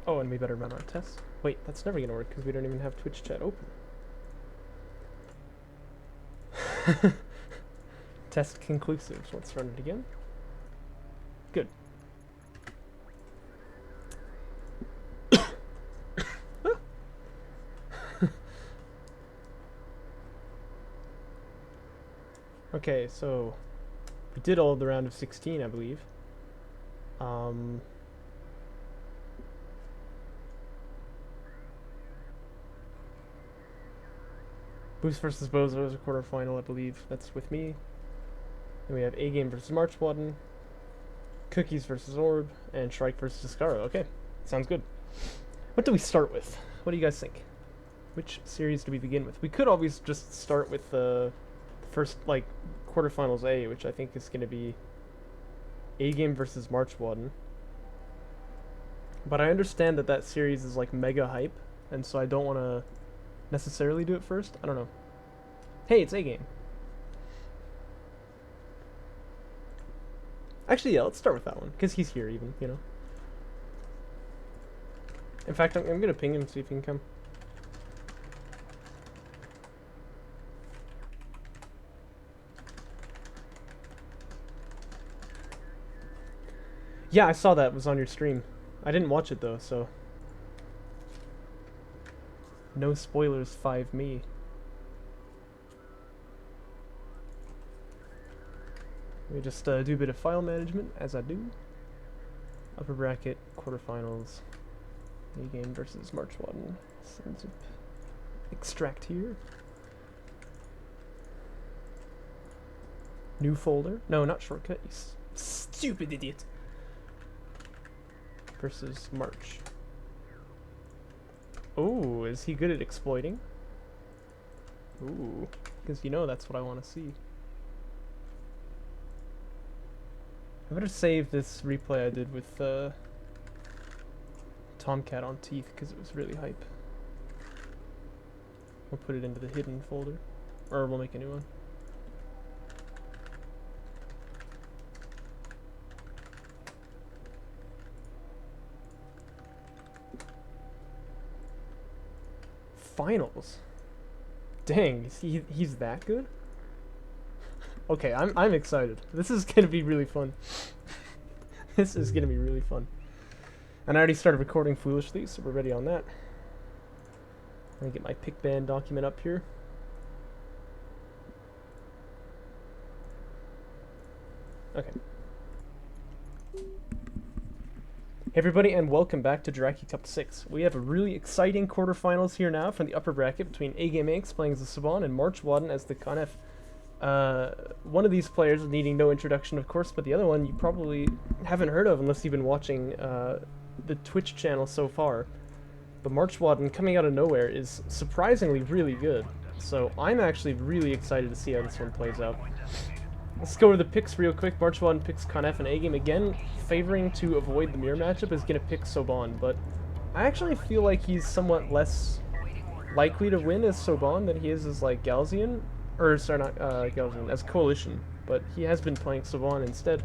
Oh, and we better run our tests. Wait, that's never gonna work because we don't even have Twitch chat open. Test conclusive. So let's run it again. Good. Okay, so we did all of the round of 16, I believe. Boost versus Bozo is a quarterfinal, I believe. That's with me. Then we have A-Game versus MarchWaden, Cookies versus Orb, and Shrike versus Scaro. Okay, sounds good. What do we start with? What do you guys think? Which series do we begin with? We could always just start with the first, like, quarterfinals A, which I think is going to be A-Game versus MarchWaden. But I understand that that series is, like, mega hype, and so I don't want to necessarily do it first. I don't know. Hey, it's A-Game. Actually, yeah, let's start with that one, because he's here even, you know. In fact, I'm going to ping him, see if he can come. Yeah, I saw that. It was on your stream. I didn't watch it, though, so... No spoilers, 5 me. Let me just do a bit of file management, as I do. Upper bracket, quarterfinals. A-Game versus MarchWaden. Zip. Extract here. New folder. No, not shortcut, you stupid idiot. Versus March. Oh, is he good at exploiting? Ooh, because you know that's what I want to see. I better save this replay I did with Tomcat on Teeth because it was really hype. We'll put it into the hidden folder, or we'll make a new one. Finals. Dang, he's that good? Okay, I'm excited. This is gonna be really fun. This is gonna be really fun. And I already started recording foolishly, so we're ready on that. Let me get my pick band document up here. Okay. Hey everybody, and welcome back to Jaraci Cup 6. We have a really exciting quarterfinals here now from the upper bracket between AGameAnx playing as the Saban and MarchWaden as the Conef. One of these players needing no introduction, of course, but the other one you probably haven't heard of unless you've been watching the Twitch channel so far. But MarchWaden, coming out of nowhere, is surprisingly really good. So I'm actually really excited to see how this one plays out. Let's go over the picks real quick. MarchWaden picks Conef and A-Game. Again, favoring to avoid the mirror matchup is going to pick Soban, but I actually feel like he's somewhat less likely to win as Soban than he is as, like, Galzian. Or, sorry, not Galzian, as Coalition. But he has been playing Soban instead.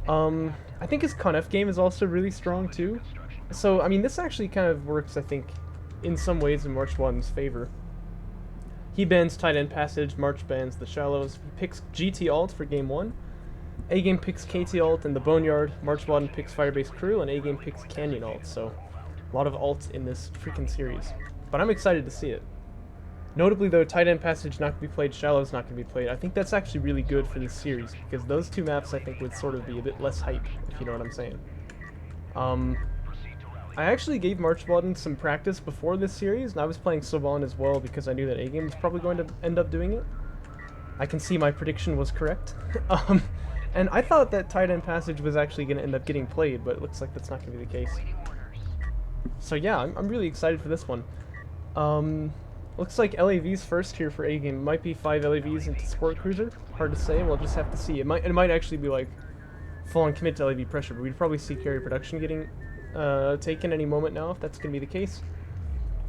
I think his Conef game is also really strong, too. So, I mean, this actually kind of works, I think, in some ways in MarchWaden's favor. He bans tight end passage, March bans the shallows. He picks GT alt for game 1. A-Game picks KT alt and the Boneyard. MarchWaden picks Firebase Crew, and A-Game picks Canyon alt. So, a lot of alts in this freaking series. But I'm excited to see it. Notably, though, tight end passage not going to be played, shallows not going to be played. I think that's actually really good for this series, because those two maps I think would sort of be a bit less hype, if you know what I'm saying. I actually gave MarchWaden some practice before this series, and I was playing Soban as well because I knew that A-Game was probably going to end up doing it. I can see my prediction was correct. And I thought that tight end passage was actually going to end up getting played, but it looks like that's not going to be the case. So yeah, I'm really excited for this one. Looks like LAV's first here for A-Game. Might be 5 LAVs into Sport Cruiser. Hard to say, we'll just have to see. It might actually be like full-on commit to LAV pressure, but we'd probably see carry production getting taken any moment now, if that's going to be the case.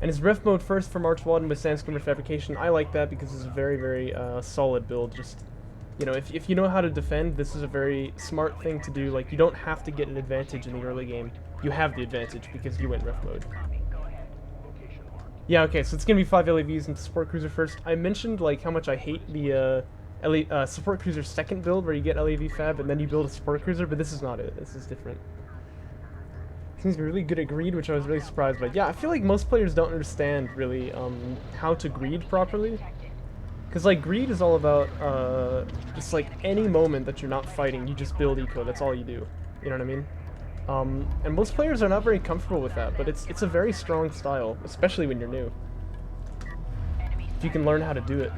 And his ref mode first for MarchWaden with Sandscreamer Fabrication. I like that because it's a very, very solid build. Just You know, if you know how to defend, this is a very smart thing to do. Like, you don't have to get an advantage in the early game. You have the advantage because you went ref mode. Yeah, okay, so it's gonna be 5 LAVs into support cruiser first. I mentioned like how much I hate the support cruiser second build where you get LAV fab and then you build a support cruiser, but this is not it. This is different. Seems to be really good at greed, which I was really surprised by. Yeah, I feel like most players don't understand really how to greed properly. Because like greed is all about just like any moment that you're not fighting, you just build eco. That's all you do. You know what I mean? And most players are not very comfortable with that, but it's a very strong style, especially when you're new. If you can learn how to do it.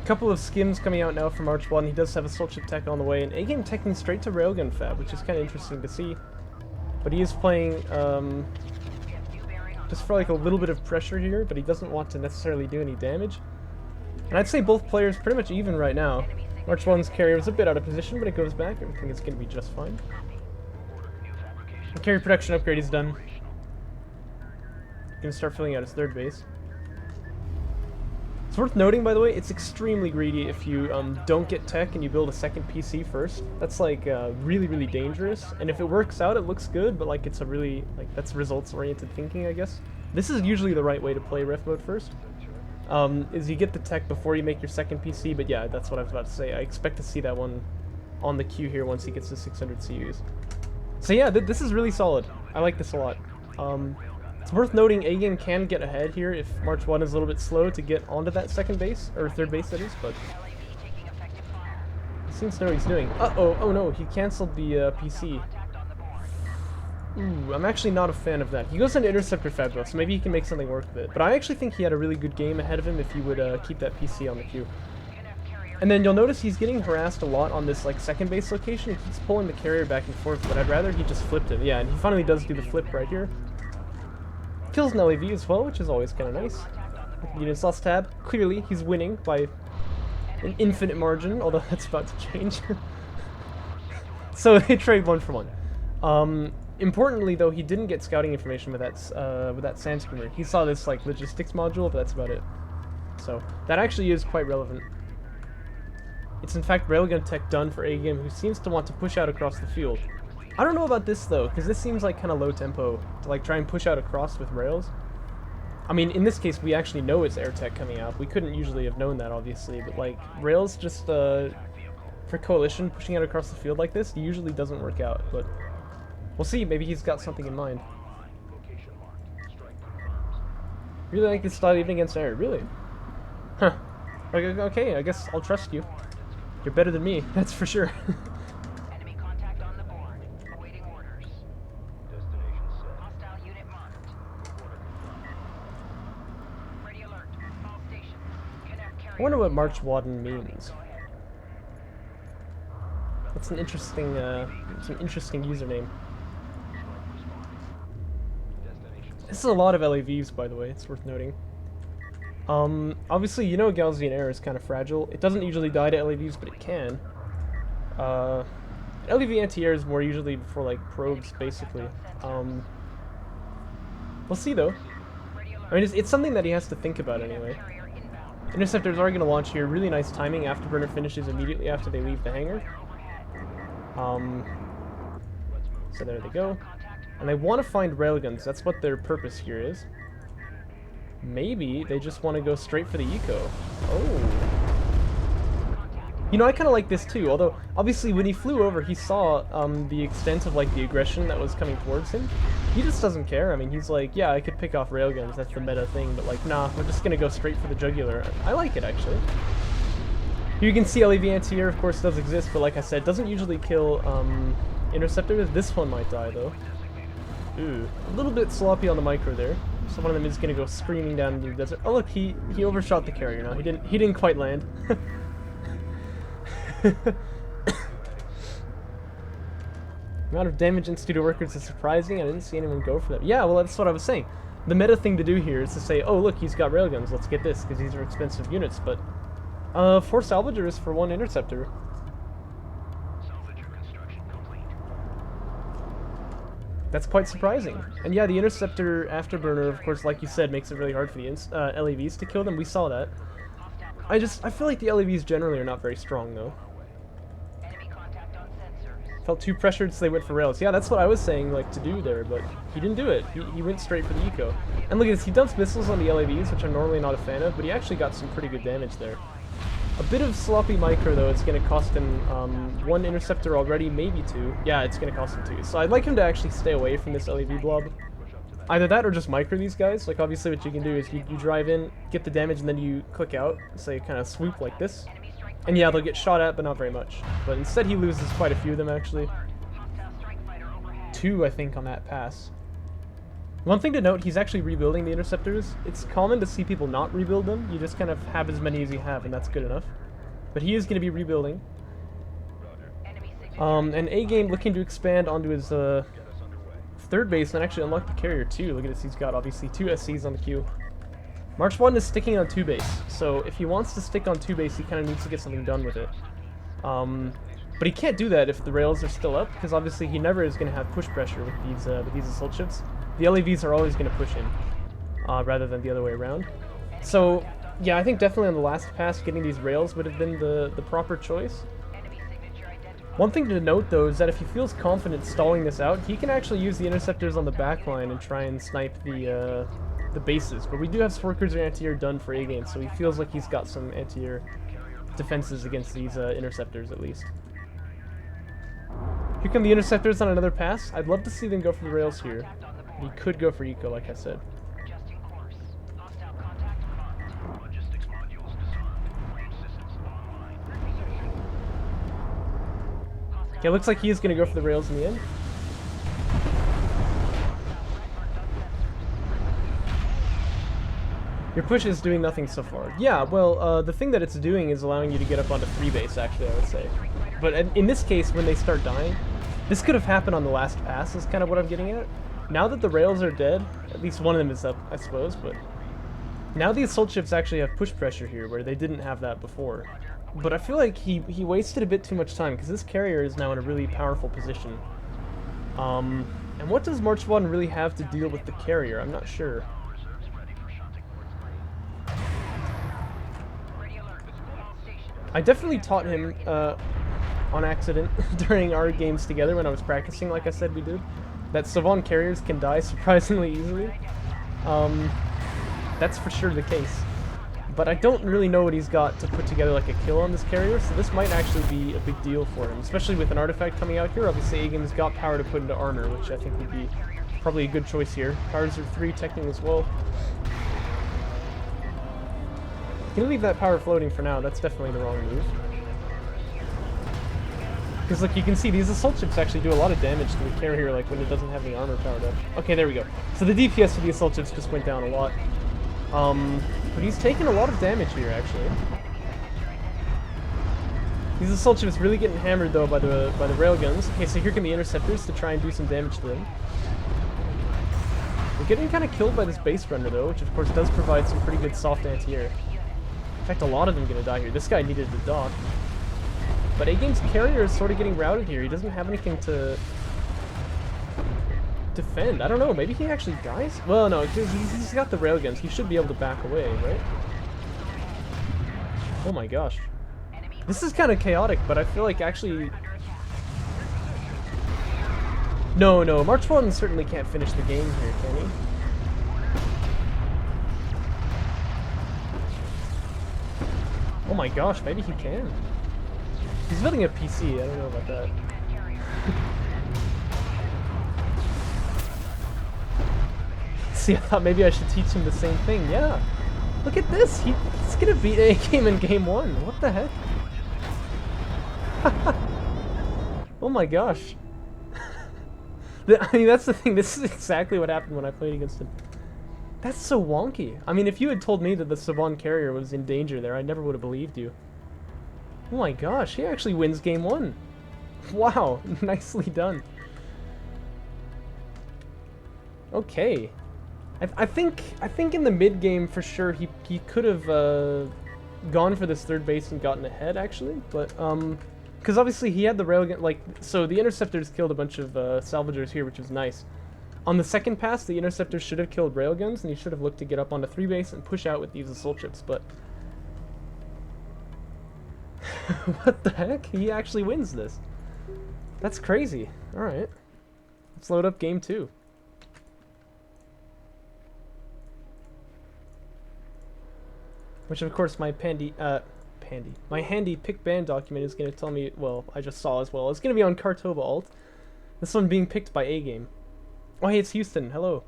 A couple of skims coming out now from MarchWaden. He does have a soul chip tech on the way, and A-Game teching straight to railgun fab, which is kind of interesting to see. But he is playing just for like a little bit of pressure here, but he doesn't want to necessarily do any damage. And I'd say both players pretty much even right now. MarchWaden's carrier was a bit out of position, but it goes back. Everything is going to be just fine. The carry production upgrade is done. Gonna start filling out his third base. It's worth noting, by the way, it's extremely greedy if you don't get tech and you build a second PC first. That's like really, really dangerous. And if it works out, it looks good, but like it's a really, like that's results-oriented thinking, I guess. This is usually the right way to play ref mode first. Is you get the tech before you make your second PC, but yeah, that's what I was about to say. I expect to see that one on the queue here once he gets to 600 CUs. So yeah, this is really solid. I like this a lot. It's worth noting A-Game can get ahead here if MarchWaden is a little bit slow to get onto that second base, or third base that is, but he seems to know what he's doing. Uh-oh, oh no, he canceled the PC. Ooh, I'm actually not a fan of that. He goes into Interceptor Fab though, so maybe he can make something work with it. But I actually think he had a really good game ahead of him if he would keep that PC on the queue. And then you'll notice he's getting harassed a lot on this like second base location. He keeps pulling the carrier back and forth, but I'd rather he just flipped him. Yeah, and he finally does do the flip right here. Kills an LAV as well, which is always kind of nice. Units lost tab. Clearly, he's winning by an infinite margin, although that's about to change. So they trade 1 for 1. Importantly, though, he didn't get scouting information with that Sand Screamer. He saw this like logistics module, but that's about it. So that actually is quite relevant. It's in fact railgun tech done for A-Game, who seems to want to push out across the field. I don't know about this though, because this seems like kind of low tempo to like try and push out across with rails. I mean, in this case, we actually know it's air tech coming out. We couldn't usually have known that, obviously, but like rails just for coalition pushing out across the field like this usually doesn't work out. But we'll see. Maybe he's got something in mind. Really like this style even against air. Really? Huh. Okay, I guess I'll trust you. You're better than me, that's for sure. Enemy contact on the board. Awaiting orders. Destination set. Hostile unit marked. Ready alert. All stations. Connect carrier. I wonder what MarchWaden means. That's an interesting username. This is a lot of LAVs, by the way, it's worth noting. Obviously, you know Gaussian air is kind of fragile. It doesn't usually die to LAVs, but it can. LAV anti-air is more usually for, like, probes, basically. We'll see, though. I mean, it's something that he has to think about, anyway. Interceptors are going to launch here. Really nice timing. Afterburner finishes immediately after they leave the hangar. So there they go. And they want to find railguns. That's what their purpose here is. Maybe they just want to go straight for the eco. Oh. You know, I kind of like this too, although obviously when he flew over he saw the extent of like the aggression that was coming towards him. He just doesn't care. I mean, he's like, yeah, I could pick off railguns, that's the meta thing, but like, nah, we're just gonna go straight for the jugular. I like it, actually. Here you can see LAV anti-air, of course, does exist, but like I said, doesn't usually kill interceptors. This one might die, though. Ooh, a little bit sloppy on the micro there. So one of them is gonna go screaming down into the desert. Oh look, he overshot the carrier now. He didn't quite land. Amount of damage instituted workers is surprising. I didn't see anyone go for that. Yeah, well that's what I was saying. The meta thing to do here is to say, oh look, he's got railguns, let's get this, because these are expensive units, but 4 salvagers for 1 interceptor. That's quite surprising. And yeah, the interceptor afterburner, of course, like you said, makes it really hard for the LAVs to kill them. We saw that. I feel like the LAVs generally are not very strong though. Enemy contact on sensors. Felt too pressured, so they went for rails. Yeah, that's what I was saying, like, to do there, but he didn't do it. He went straight for the eco. And look at this, he dumps missiles on the LAVs, which I'm normally not a fan of, but he actually got some pretty good damage there. A bit of sloppy micro, though. It's going to cost him 1 interceptor already, maybe 2. Yeah, it's going to cost him 2. So I'd like him to actually stay away from this LAV blob. Either that or just micro these guys. Like, obviously what you can do is you drive in, get the damage, and then you click out. So you kind of swoop like this. And yeah, they'll get shot at, but not very much. But instead he loses quite a few of them, actually. 2, I think, on that pass. One thing to note, he's actually rebuilding the interceptors. It's common to see people not rebuild them. You just kind of have as many as you have, and that's good enough. But he is going to be rebuilding. And A-Game looking to expand onto his third base and actually unlock the carrier too. Look at this, he's got obviously 2 SCs on the queue. MarchWaden is sticking on 2 base, so if he wants to stick on 2 base, he kind of needs to get something done with it. But he can't do that if the rails are still up, because obviously he never is going to have push pressure with these assault ships. The LAVs are always going to push him, rather than the other way around. So, yeah, I think definitely on the last pass, getting these rails would have been the proper choice. One thing to note, though, is that if he feels confident stalling this out, he can actually use the interceptors on the back line and try and snipe the bases. But we do have Sword Cruiser anti-air done for A-Game, so he feels like he's got some anti-air defenses against these interceptors, at least. Here come the interceptors on another pass. I'd love to see them go for the rails here. He could go for eco, like I said. Okay, looks like he is going to go for the rails in the end. Your push is doing nothing so far. Yeah, well, the thing that it's doing is allowing you to get up onto 3 base, actually, I would say. But in this case, when they start dying, this could have happened on the last pass, is kind of what I'm getting at. Now that the rails are dead, at least one of them is up, I suppose, but now the assault ships actually have push pressure here, where they didn't have that before. But I feel like he wasted a bit too much time, because this carrier is now in a really powerful position. And what does MarchWaden really have to deal with the carrier? I'm not sure. I definitely taught him on accident during our games together when I was practicing, like I said we did, that Savon carriers can die surprisingly easily. That's for sure the case. But I don't really know what he's got to put together like a kill on this carrier, so this might actually be a big deal for him, especially with an artifact coming out here. Obviously, A-Game's got power to put into armor, which I think would be probably a good choice here. Powers are 3 teching as well. Gonna leave that power floating for now. That's definitely the wrong move. Because look, you can see these assault ships actually do a lot of damage to the carrier, like when it doesn't have any armor powered up. Okay, there we go. So the DPS of the assault ships just went down a lot. But he's taken a lot of damage here, actually. These assault ships really getting hammered though by the railguns. Okay, so here come the interceptors to try and do some damage to them. We're getting kind of killed by this base runner though, which of course does provide some pretty good soft anti-air. In fact, a lot of them are going to die here. This guy needed to dock. But A-Game's carrier is sort of getting routed here. He doesn't have anything to defend. I don't know. Maybe he actually dies? Well, no, he's got the railguns. He should be able to back away, right? Oh my gosh. This is kind of chaotic, but I feel like actually... No, MarchWaden certainly can't finish the game here, can he? Oh my gosh, maybe he can. He's building a PC, I don't know about that. See, I thought maybe I should teach him the same thing. Yeah. Look at this! He's gonna beat A-Game in game 1. What the heck? Oh my gosh. I mean, that's the thing. This is exactly what happened when I played against him. That's so wonky. I mean, if you had told me that the Savon carrier was in danger there, I never would have believed you. Oh my gosh, he actually wins game 1. Wow, nicely done. Okay. I think in the mid game for sure he could have gone for this third base and gotten ahead actually, but because obviously he had the railgun, like, so the interceptors killed a bunch of salvagers here, which was nice. On the second pass, the interceptors should have killed railguns, and he should have looked to get up onto 3 base and push out with these assault ships, but What the heck? He actually wins this. That's crazy. Alright. Let's load up game 2. Which of course my my handy pick ban document is going to tell me, well, I just saw as well. It's going to be on Kartova alt. This one being picked by A-Game. Oh hey, it's Houston. Hello.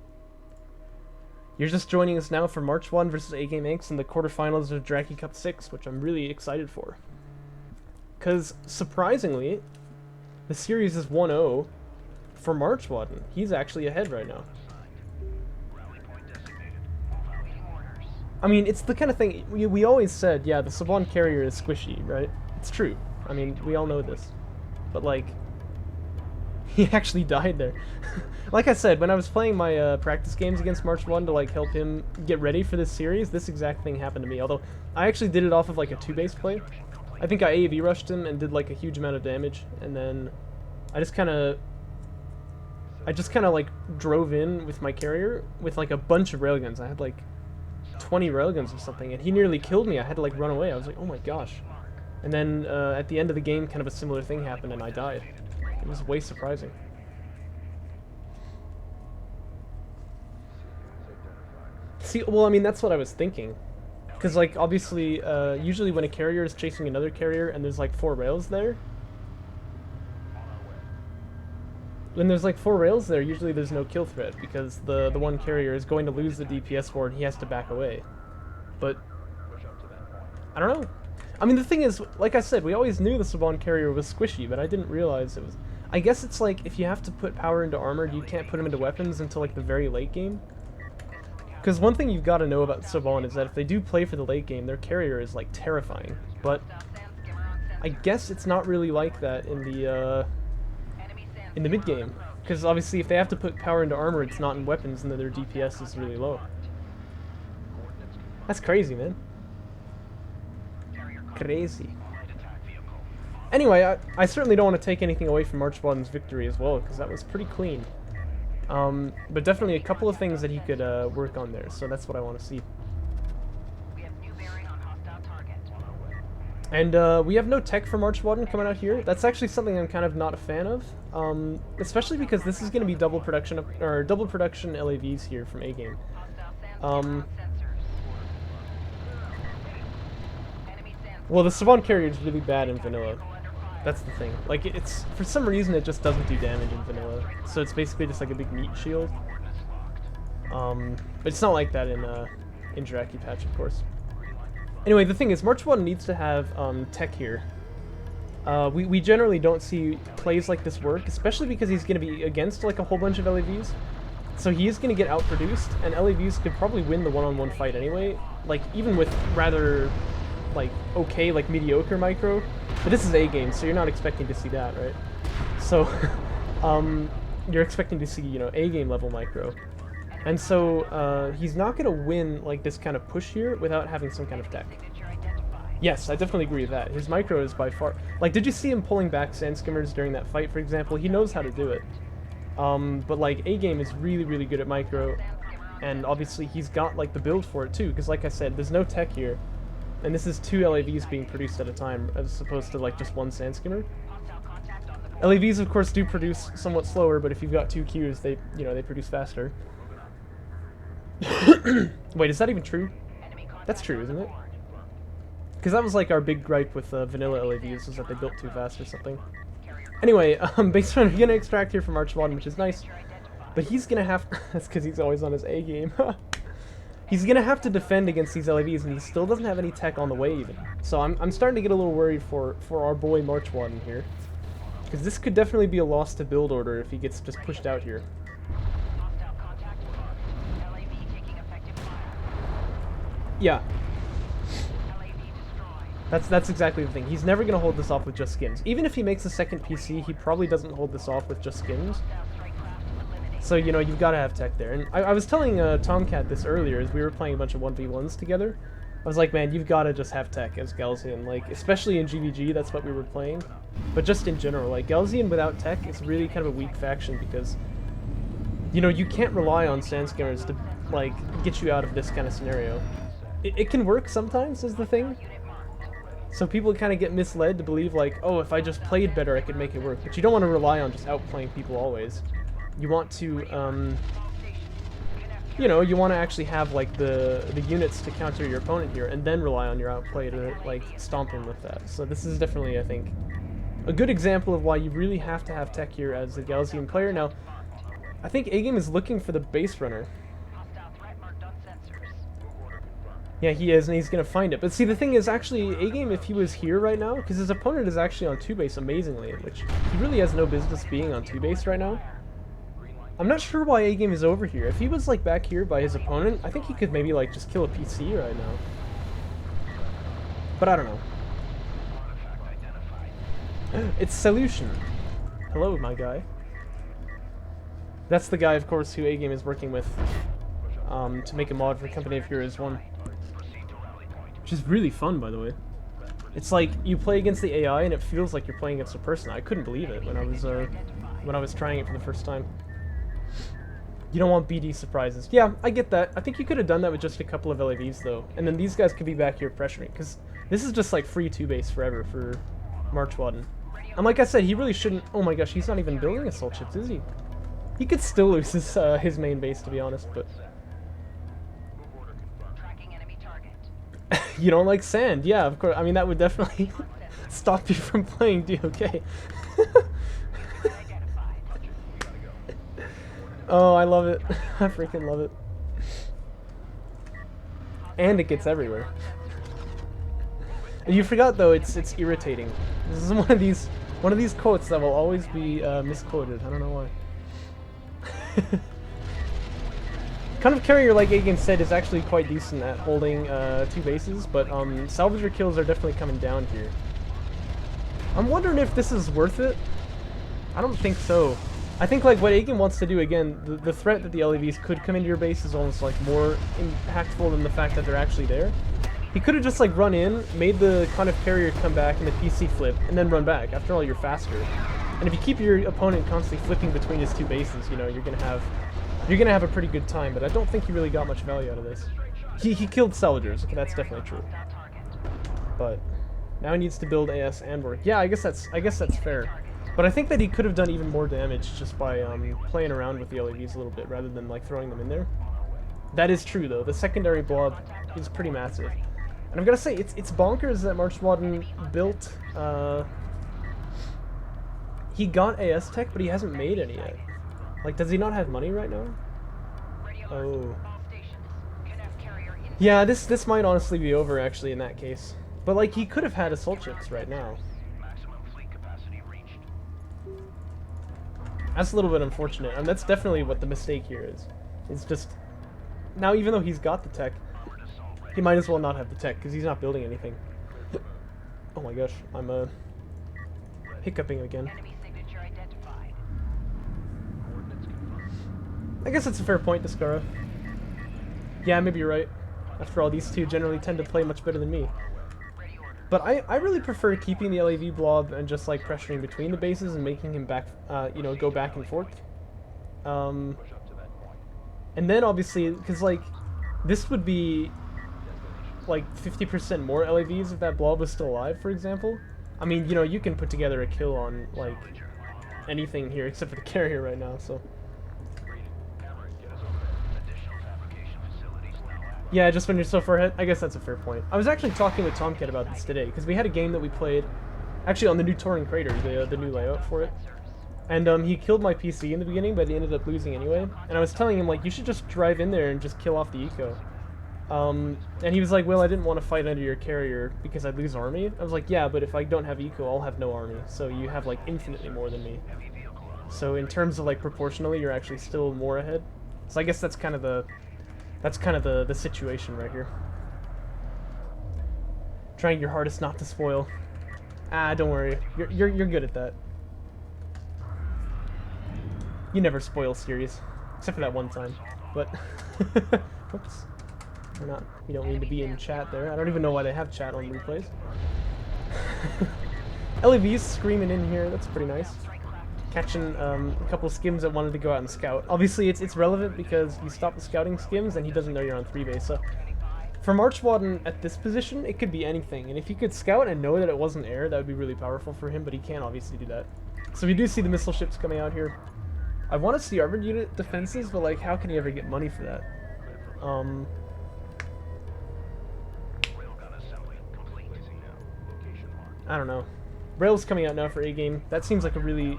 You're just joining us now for MarchWaden versus AGameAnx in the quarterfinals of Jaraci Cup 6, which I'm really excited for. Because, surprisingly, the series is 1-0 for MarchWaden. He's actually ahead right now. I mean, it's the kind of thing, we always said, yeah, the Saban carrier is squishy, right? It's true. I mean, we all know this. But, like, he actually died there. Like I said, when I was playing my practice games against MarchWaden to like help him get ready for this series, this exact thing happened to me. Although I actually did it off of like a 2-base play. I think I AAV rushed him and did like a huge amount of damage, and then I just kind of like drove in with my carrier with like a bunch of railguns. I had like 20 railguns or something, and he nearly killed me. I had to like run away. I was like, oh my gosh. And then at the end of the game, kind of a similar thing happened, and I died. It was way surprising. See, well, I mean, that's what I was thinking. Because, like, obviously, usually when a carrier is chasing another carrier and there's, like, 4 rails there... When there's, like, 4 rails there, usually there's no kill threat, because the one carrier is going to lose the DPS war and he has to back away. But... I don't know. I mean, the thing is, like I said, we always knew the Saban carrier was squishy, but I didn't realize it was... I guess it's like, if you have to put power into armor, you can't put them into weapons until, like, the very late game. Because one thing you've got to know about Saban is that if they do play for the late game, their carrier is, like, terrifying. But I guess it's not really like that in the mid game. Because obviously if they have to put power into armor, it's not in weapons, and then their DPS is really low. That's crazy, man. Crazy. Anyway, I certainly don't want to take anything away from MarchWaden's victory as well, because that was pretty clean. But definitely a couple of things that he could work on there, so that's what I want to see. And we have no tech for MarchWaden coming out here. That's actually something I'm kind of not a fan of, especially because this is going to be double production LAVs here from A-Game. Well, the Saban carrier is really bad in vanilla. That's the thing. Like, it's for some reason it just doesn't do damage in vanilla, so it's basically just like a big meat shield. But it's not like that in Jaraci patch, of course. Anyway, the thing is, MarchWaden needs to have tech here. We generally don't see plays like this work, especially because he's going to be against like a whole bunch of LAVs. So he is going to get outproduced, and LAVs could probably win the one-on-one fight anyway. Like, even with rather, like, okay, like, mediocre micro. But this is A-Game, so you're not expecting to see that, right? So, you're expecting to see, you know, A-Game level micro. And so, he's not going to win, like, this kind of push here without having some kind of tech. Yes, I definitely agree with that. His micro is by far... Like, did you see him pulling back sand skimmers during that fight, for example? He knows how to do it. But, like, A-Game is really, really good at micro. And obviously, he's got, like, the build for it, too. Because, like I said, there's no tech here. And this is 2 LAVs being produced at a time, as opposed to, like, just 1 sand skimmer. LAVs, of course, do produce somewhat slower, but if you've got 2 Qs, they, you know, they produce faster. Wait, is that even true? That's true, isn't it? Because that was, like, our big gripe with vanilla LAVs, was that they built too fast or something. Anyway, base run, we're gonna extract here from MarchWaden, which is nice. But he's gonna have... That's because he's always on his A-game. He's gonna have to defend against these LAVs, and he still doesn't have any tech on the way even. So I'm starting to get a little worried for our boy MarchWaden here, because this could definitely be a loss to build order if he gets just pushed out here. Yeah. That's exactly the thing. He's never gonna hold this off with just skins. Even if he makes a second PC, he probably doesn't hold this off with just skins. So, you know, you've got to have tech there. And I was telling Tomcat this earlier as we were playing a bunch of 1v1s together. I was like, man, you've got to just have tech as Galzian. Like, especially in GVG, that's what we were playing. But just in general, like, Galzian without tech is really kind of a weak faction because, you know, you can't rely on sand skimmers to, like, get you out of this kind of scenario. It can work sometimes, is the thing. So people kind of get misled to believe like, oh, if I just played better, I could make it work. But you don't want to rely on just outplaying people always. You want to, you know, you want to actually have like the units to counter your opponent here, and then rely on your outplay to like stomp him with that. So this is definitely, I think, a good example of why you really have to have tech here as a Gaussian player. Now, I think A-Game is looking for the base runner. Yeah, he is, and he's going to find it. But see, the thing is, actually, A-Game, if he was here right now, because his opponent is actually on 2-base amazingly, which he really has no business being on 2-base right now. I'm not sure why A-Game is over here. If he was, like, back here by his opponent, I think he could maybe, like, just kill a PC right now. But I don't know. It's Solution. Hello, my guy. That's the guy, of course, who A-Game is working with to make a mod for Company of Heroes 1. Which is really fun, by the way. It's like you play against the AI and it feels like you're playing against a person. I couldn't believe it when I was trying it for the first time. You don't want BD surprises. Yeah, I get that. I think you could have done that with just a couple of LAVs though, and then these guys could be back here pressuring, because this is just like free 2-base forever for MarchWaden. And like I said, he really shouldn't. Oh my gosh, he's not even building assault ships, is he? He could still lose his main base, to be honest, but. You don't like sand? Yeah, of course. I mean, that would definitely stop you from playing DOK. Oh, I love it. I freaking love it. And it gets everywhere. And you forgot though, it's irritating. This is one of these quotes that will always be misquoted. I don't know why. Kind of carrier, like A-Game said, is actually quite decent at holding 2 bases, but salvager kills are definitely coming down here. I'm wondering if this is worth it. I don't think so. I think like what A-Game wants to do, again, the threat that the LEVs could come into your base is almost like more impactful than the fact that they're actually there. He could have just like run in, made the kind of carrier come back and the PC flip, and then run back. After all, you're faster. And if you keep your opponent constantly flipping between his 2 bases, you know, you're gonna have a pretty good time. But I don't think he really got much value out of this. He killed salvagers. Okay, that's definitely true. But now he needs to build AS and work. Yeah, I guess that's fair. But I think that he could have done even more damage just by playing around with the LEVs a little bit rather than like throwing them in there. That is true though. The secondary blob is pretty massive. And I'm gonna say it's bonkers that MarchWaden built. He got AS tech, but he hasn't made any yet. Like, does he not have money right now? Oh. Yeah, this might honestly be over actually in that case. But like, he could have had assault ships right now. That's a little bit unfortunate, and that's definitely what the mistake here is. It's just, now even though he's got the tech, he might as well not have the tech, because he's not building anything. Oh my gosh, I'm hiccuping again. I guess that's a fair point, Descara. Yeah, maybe you're right. After all, these two generally tend to play much better than me. But I really prefer keeping the LAV blob and just like pressuring between the bases and making him back, you know, go back and forth. And then obviously, because like, this would be like 50% more LAVs if that blob was still alive, for example. I mean, you know, you can put together a kill on like anything here except for the carrier right now, so. Yeah, just when you're so far ahead. I guess that's a fair point. I was actually talking with Tomcat about this today, because we had a game that we played, actually on the new Touring Crater, the new layout for it. And he killed my PC in the beginning, but he ended up losing anyway. And I was telling him, like, you should just drive in there and just kill off the eco. And he was like, well, I didn't want to fight under your carrier because I'd lose army. I was like, yeah, but if I don't have eco, I'll have no army. So you have, like, infinitely more than me. So in terms of, like, proportionally, you're actually still more ahead. So I guess that's kind of the... the situation right here. Trying your hardest not to spoil. Ah, don't worry. You're good at that. You never spoil series, except for that one time. But oops. We're not. We don't need to be in chat there. I don't even know why they have chat on replays. LEV's screaming in here. That's pretty nice. Catching a couple skims that wanted to go out and scout. Obviously, it's relevant because you stop the scouting skims and he doesn't know you're on 3 base. So For MarchWaden at this position, it could be anything, and if he could scout and know that it wasn't air, that would be really powerful for him, but he can't obviously do that. So we do see the missile ships coming out here. I want to see armored unit defenses, but like, how can he ever get money for that? I don't know. Rail's coming out now for A-Game. That seems like a really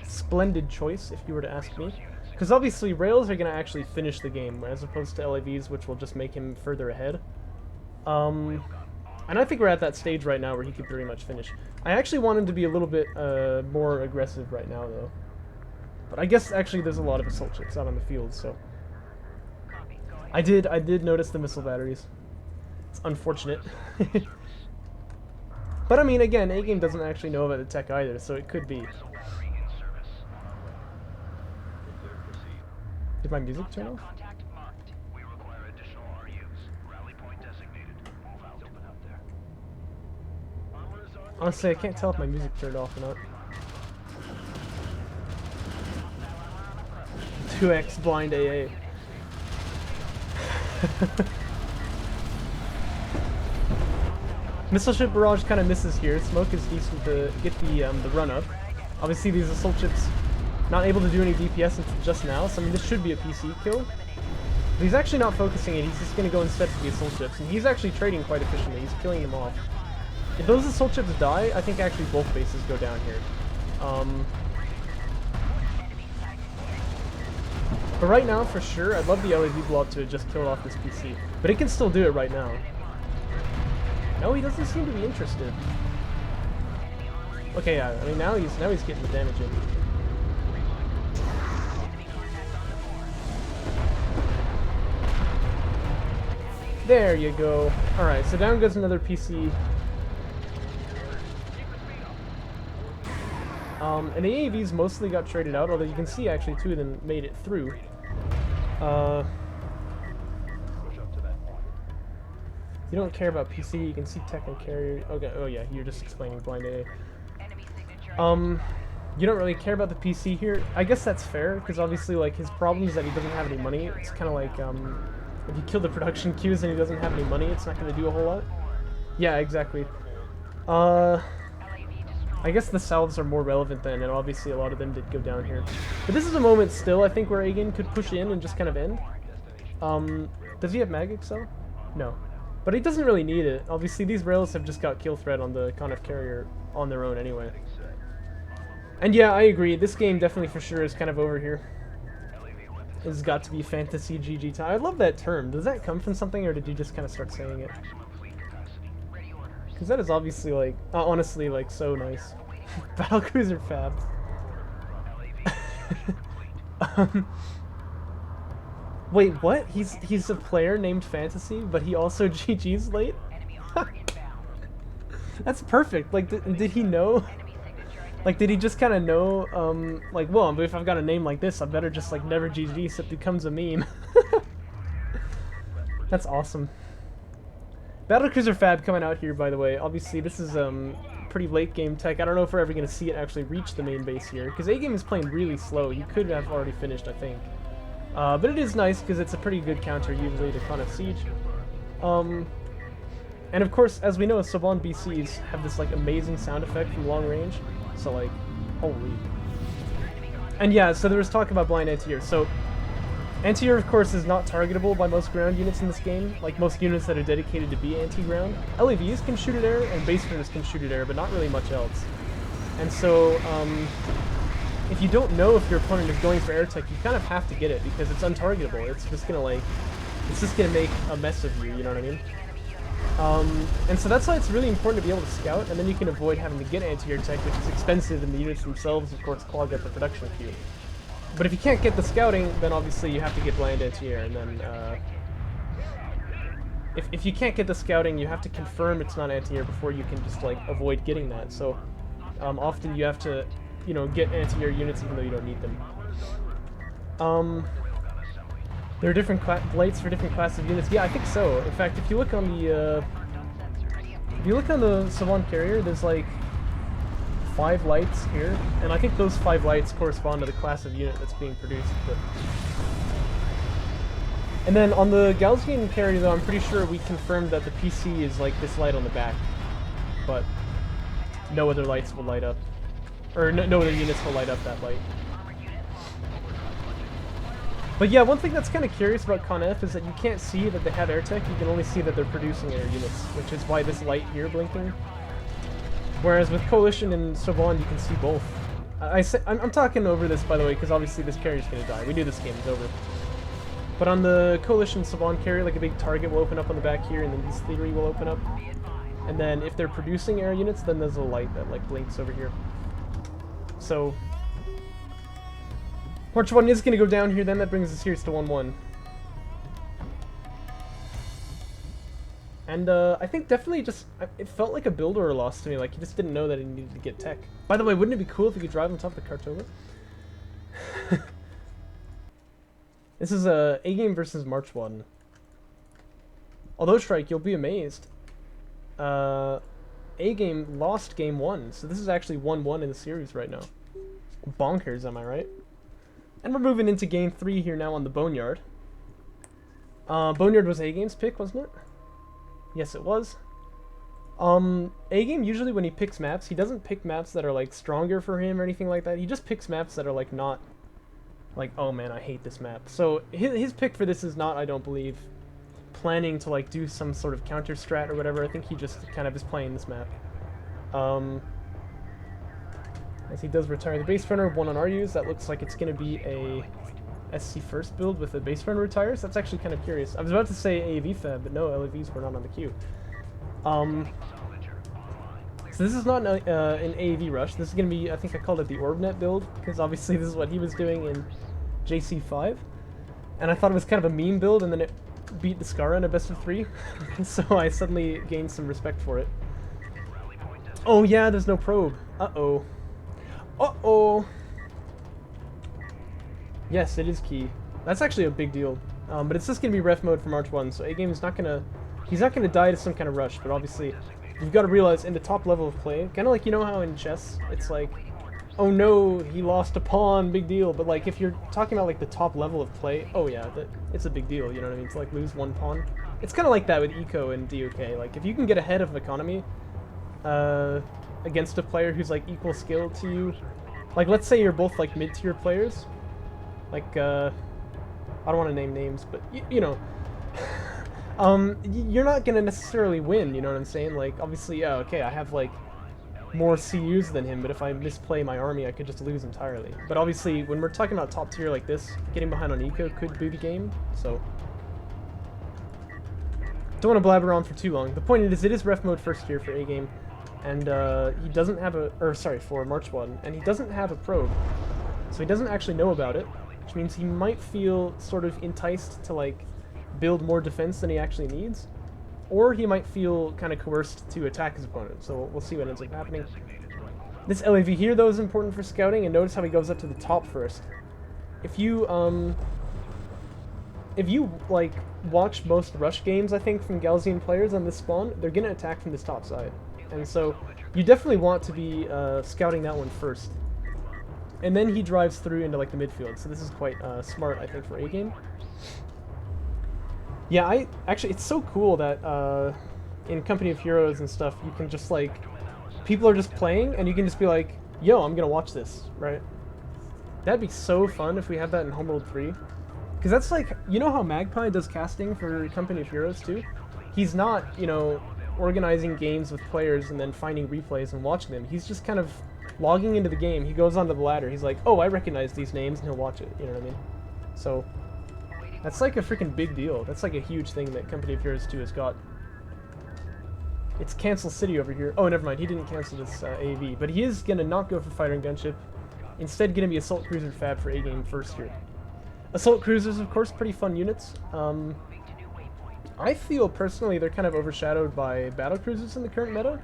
splendid choice, if you were to ask me. Because obviously, Rails are going to actually finish the game, as opposed to LAVs, which will just make him further ahead. And I think we're at that stage right now where he could pretty much finish. I actually want him to be a little bit more aggressive right now, though. But I guess actually there's a lot of assault ships out on the field, so... I did notice the missile batteries. It's unfortunate. But I mean, again, A-Game doesn't actually know about the tech either, so it could be. Did my music turn off? Honestly, I can't tell if my music turned off or not. 2x blind AA. Missile ship barrage kind of misses here. Smoke is decent to get the run up. Obviously, these assault ships not able to do any DPS until just now, so I mean this should be a PC kill. But he's actually not focusing it. He's just going to go instead for the assault ships, and he's actually trading quite efficiently. He's killing them off. If those assault ships die, I think actually both bases go down here. But right now, for sure, I'd love the LAV blob to have just killed off this PC. But it can still do it right now. No, he doesn't seem to be interested. Okay, yeah, I mean now he's getting the damage in. There you go. Alright, so down goes another PC. And the AAVs mostly got traded out, although you can see actually two of them made it through. You don't care about PC, you can see tech and carrier. Okay, oh yeah, you're just explaining blind AA. You don't really care about the PC here. I guess that's fair, because obviously like his problem is that he doesn't have any money. It's kind of like if you kill the production queues and he doesn't have any money, it's not going to do a whole lot. Yeah, exactly. I guess the salves are more relevant then, and obviously a lot of them did go down here. But this is a moment still, I think, where A-Game could push in and just kind of end. Does he have Mag Excel? No. But he doesn't really need it. Obviously, these rails have just got kill threat on the Conf carrier on their own anyway. And yeah, I agree. This game definitely for sure is kind of over here. It's got to be fantasy GG time. I love that term. Does that come from something, or did you just kind of start saying it? Because that is obviously, like, honestly, like, so nice. Battlecruiser Fab. Wait, what? He's a player named Fantasy, but he also GG's late? That's perfect. Like, did he know? Like, did he just kind of know, like, well, if I've got a name like this, I better just, like, never GG so it becomes a meme. That's awesome. Battlecruiser Fab coming out here, by the way. Obviously, this is pretty late game tech. I don't know if we're ever going to see it actually reach the main base here, because A-Game is playing really slow. He could have already finished, I think. But it is nice, because it's a pretty good counter usually to Conf Siege. And of course, as we know, Saban BCs have this like amazing sound effect from long range. So like, holy. And yeah, so there was talk about blind anti-air. So anti-air, of course, is not targetable by most ground units in this game. Like most units that are dedicated to be anti-ground. LAVs can shoot at air, and base runners can shoot at air, but not really much else. And so, if you don't know if your opponent is going for air tech, you kind of have to get it because it's untargetable. It's just gonna like, it's just gonna make a mess of you. You know what I mean? And so that's why it's really important to be able to scout, and then you can avoid having to get anti-air tech, which is expensive, and the units themselves, of course, clog up the production queue. But if you can't get the scouting, then obviously you have to get blind anti-air, and then if you can't get the scouting, you have to confirm it's not anti-air before you can just like avoid getting that. So often you have to, you know, get anti-air units even though you don't need them. There are different lights for different classes of units. Yeah, I think so. In fact, if you look on the Saban carrier, there's like 5 lights here, and I think those 5 lights correspond to the class of unit that's being produced. But And then on the Gaussian carry, though, I'm pretty sure we confirmed that the PC is like this light on the back, but no other lights will light up, or no other units will light up that light. But yeah, one thing that's kind of curious about ConF is that you can't see that they have air tech, you can only see that they're producing air units, which is why this light here blinking. Whereas with Coalition and Sauvon, you can see both. I'm talking over this, by the way, because obviously this carrier's going to die. We knew this game was over. But on the Coalition Sauvon carrier, like a big target will open up on the back here, and then these three will open up. And then if they're producing air units, then there's a light that like blinks over here. So MarchWaden is going to go down here, then that brings the series to 1-1. And I think definitely just, it felt like a build order loss to me, like he just didn't know that he needed to get tech. By the way, wouldn't it be cool if he could drive on top of the Kartova? This is A-Game versus MarchWaden. Although, Shrike, you'll be amazed. A-Game lost game 1, so this is actually 1-1 in the series right now. Bonkers, am I right? And we're moving into game 3 here now on the Boneyard. Boneyard was A-Game's pick, wasn't it? Yes, it was. A-Game, usually when he picks maps, he doesn't pick maps that are, like, stronger for him or anything like that. He just picks maps that are, like, not, like, oh man, I hate this map. So, his pick for this is not, I don't believe, planning to, like, do some sort of counter strat or whatever. I think he just kind of is playing this map. As he does retire the base runner, 1 on RUs, that looks like it's going to be a SC first build with the base runner retires. That's actually kind of curious. I was about to say AAV fab, but no, LAVs were not on the queue. So this is not an AAV rush. This is going to be, I think I called it the OrbNet build, because obviously this is what he was doing in JC5. And I thought it was kind of a meme build, and then it beat the Skara in a best of 3. So I suddenly gained some respect for it. Oh yeah, there's no probe. Uh-oh. Uh-oh. Yes, it is key. That's actually a big deal. But it's just going to be ref mode for MarchWaden, so A-Game is not going to... He's not going to die to some kind of rush, but obviously you've got to realize in the top level of play, kind of like, you know how in chess, it's like, oh no, he lost a pawn, big deal. But like, if you're talking about like the top level of play, oh yeah, it's a big deal, you know what I mean? To like lose 1 pawn. It's kind of like that with Eco and DOK. Like, if you can get ahead of economy against a player who's like equal skill to you, like let's say you're both like mid-tier players, like, I don't want to name names, but you know, you're not going to necessarily win, you know what I'm saying? Like, obviously, yeah, okay, I have like more CUs than him, but if I misplay my army, I could just lose entirely. But obviously, when we're talking about top tier like this, getting behind on Eco could boo the game, so don't want to blabber on for too long. The point is, it is ref mode first here for A-Game, and he doesn't have a, or sorry, for MarchWaden, and he doesn't have a probe, so he doesn't actually know about it, which means he might feel sort of enticed to like build more defense than he actually needs, or he might feel kind of coerced to attack his opponent, so we'll see what ends up happening. This LAV here, though, is important for scouting, and notice how he goes up to the top first. If you like watch most rush games, I think, from Gaussian players on this spawn, they're gonna attack from this top side, and so you definitely want to be scouting that one first. And then he drives through into like the midfield, so this is quite smart, I think, for A-Game. Yeah, actually, it's so cool that in Company of Heroes and stuff, you can just like, people are just playing, and you can just be like, yo, I'm gonna watch this, right? That'd be so fun if we had that in Homeworld 3. Because that's like, you know how Magpie does casting for Company of Heroes too? He's not, you know, organizing games with players and then finding replays and watching them. He's just kind of logging into the game. He goes onto the ladder. He's like, oh, I recognize these names, and he'll watch it. You know what I mean? So that's like a freaking big deal. That's like a huge thing that Company of Heroes 2 has got. It's Cancel City over here. Oh, never mind. He didn't cancel this AV, but he is gonna not go for fighter and gunship. Instead, gonna be Assault Cruiser fab for A-Game first here. Assault Cruisers, of course, pretty fun units. I feel personally they're kind of overshadowed by battle cruisers in the current meta,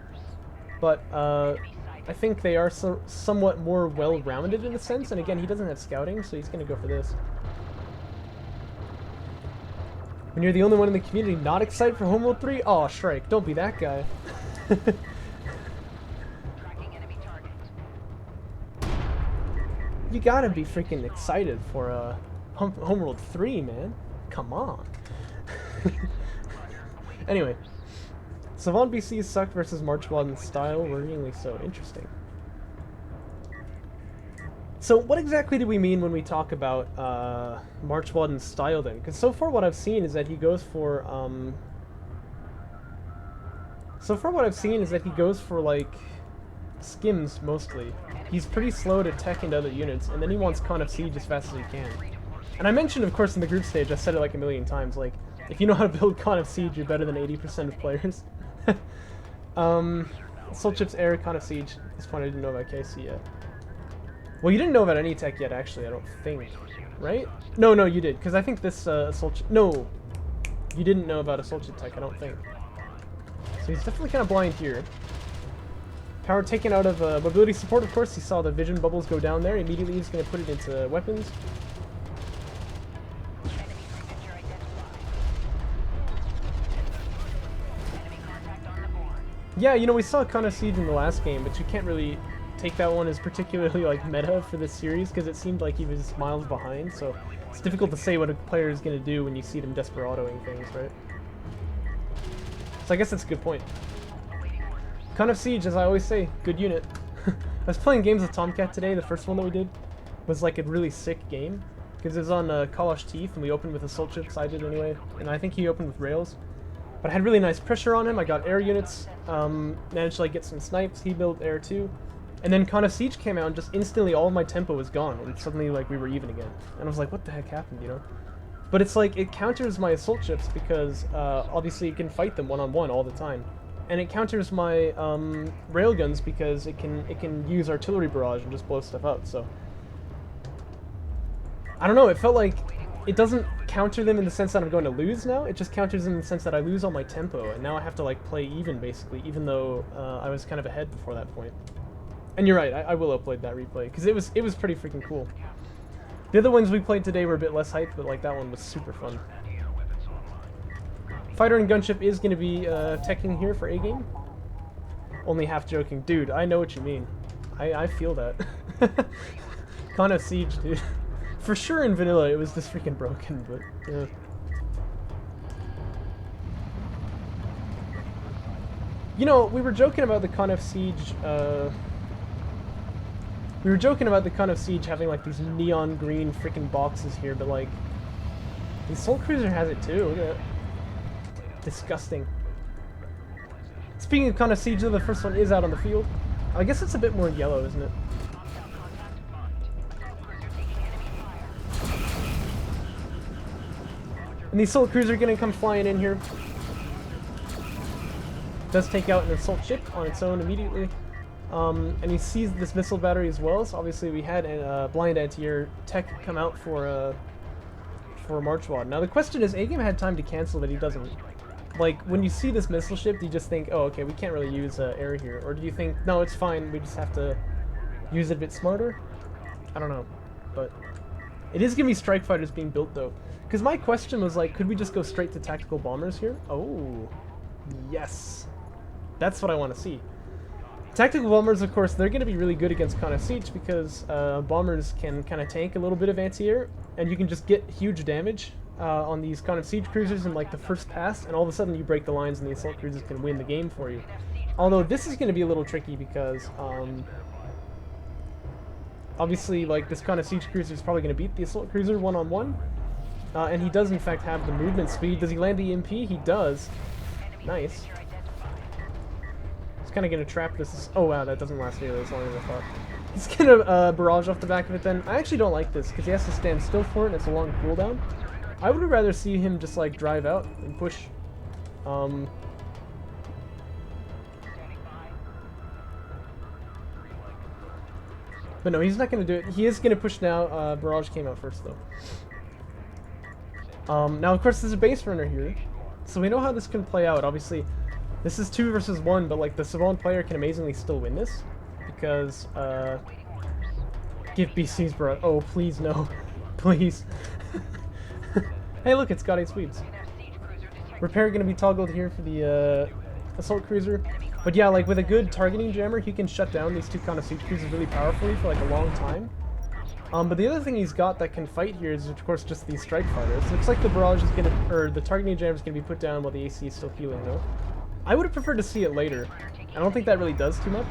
but I think they are somewhat more well-rounded in a sense, and again, he doesn't have scouting, so he's going to go for this. When you're the only one in the community not excited for Homeworld 3? Aw, Shrike, don't be that guy. You gotta be freaking excited for Homeworld 3, man. Come on. Anyway, Savant BC sucked versus MarchWaden style, worryingly so. Interesting. So what exactly do we mean when we talk about MarchWaden's style then? Because so far what I've seen is that he goes for like skims mostly. He's pretty slow to tech into other units, and then he wants Con of Siege as fast as he can. And I mentioned, of course, in the group stage, I said it like a million times, like, if you know how to build Con of Siege, you're better than 80% of players. Soul Chip's Air, Con of Siege. At this point, I didn't know about KC yet. Well, you didn't know about any tech yet, actually, I don't think. Right? No, you did, because I think this Soul Chip... No! You didn't know about a Soul Chip tech, I don't think. So he's definitely kind of blind here. Power taken out of mobility support, of course. He saw the vision bubbles go down there. Immediately he's going to put it into weapons. Yeah, you know, we saw Con of Siege in the last game, but you can't really take that one as particularly like meta for this series because it seemed like he was miles behind, so it's difficult to say what a player is going to do when you see them desperadoing things, right? So I guess that's a good point. Con of Siege, as I always say, good unit. I was playing games with Tomcat today. The first one that we did was like a really sick game because it was on Kalash Teeth, and we opened with Assault Chips. I did anyway, and I think he opened with Rails. But I had really nice pressure on him. I got air units, managed to like get some snipes. He built air too, and then Con of Siege came out, and just instantly all of my tempo was gone, and suddenly like we were even again. And I was like, what the heck happened, you know? But it's like it counters my Assault Chips because obviously you can fight them one-on-one all the time. And it counters my railguns because it can use artillery barrage and just blow stuff up. So I don't know. It felt like it doesn't counter them in the sense that I'm going to lose now. It just counters them in the sense that I lose all my tempo, and now I have to like play even basically, even though I was kind of ahead before that point. And you're right. I will upload that replay because it was pretty freaking cool. The other ones we played today were a bit less hype, but like that one was super fun. Fighter and Gunship is going to be teching here for A-Game. Only half joking. Dude, I know what you mean. I feel that. Con of Siege, dude. For sure in vanilla it was just freaking broken, but yeah. You know, we were joking about the Con of Siege, having like these neon green freaking boxes here, but like the Assault Cruiser has it too. Look at that. Disgusting. Speaking of Con of Siege, though, the first one is out on the field. I guess it's a bit more yellow, isn't it? And the Assault Cruiser gonna come flying in here. Does take out an Assault Ship on its own immediately. And he sees this missile battery as well, so obviously we had a blind anti-air tech come out for MarchWaden. Now the question is, A-Game had time to cancel, but he doesn't. Like, when you see this missile ship, do you just think, oh, okay, we can't really use air here? Or do you think, no, it's fine, we just have to use it a bit smarter? I don't know, but it is going to be strike fighters being built, though. Because my question was, like, could we just go straight to tactical bombers here? Oh, yes. That's what I want to see. Tactical bombers, of course, they're going to be really good against Con of Siege because bombers can kind of tank a little bit of anti-air, and you can just get huge damage on these Con of Siege cruisers in like the first pass, and all of a sudden you break the lines and the assault cruisers can win the game for you. Although this is going to be a little tricky because obviously like this Con of Siege cruiser is probably going to beat the assault cruiser one-on-one, and he does in fact have the movement speed. Does he land the EMP? He does. Nice. He's kind of going to trap this. Oh wow, that doesn't last nearly as long as I thought. He's going to barrage off the back of it then. I actually don't like this because he has to stand still for it and it's a long cooldown. I would rather see him just like drive out and push. But no, he's not going to do it. He is going to push now. Barrage came out first though. Now of course there's a base runner here, so we know how this can play out. Obviously, this is 2 versus 1, but like the Savant player can amazingly still win this because give BC's barrage. Oh please no, please. Hey look, it's got 8 sweeps. Repair gonna be toggled here for the assault cruiser. But yeah, like with a good targeting jammer, he can shut down these 2 Con of Siege cruisers really powerfully for like a long time. But the other thing he's got that can fight here is, of course, just these strike fighters. Looks like the barrage is gonna, or the targeting jam is gonna be put down while the AC is still healing, though. I would have preferred to see it later. I don't think that really does too much.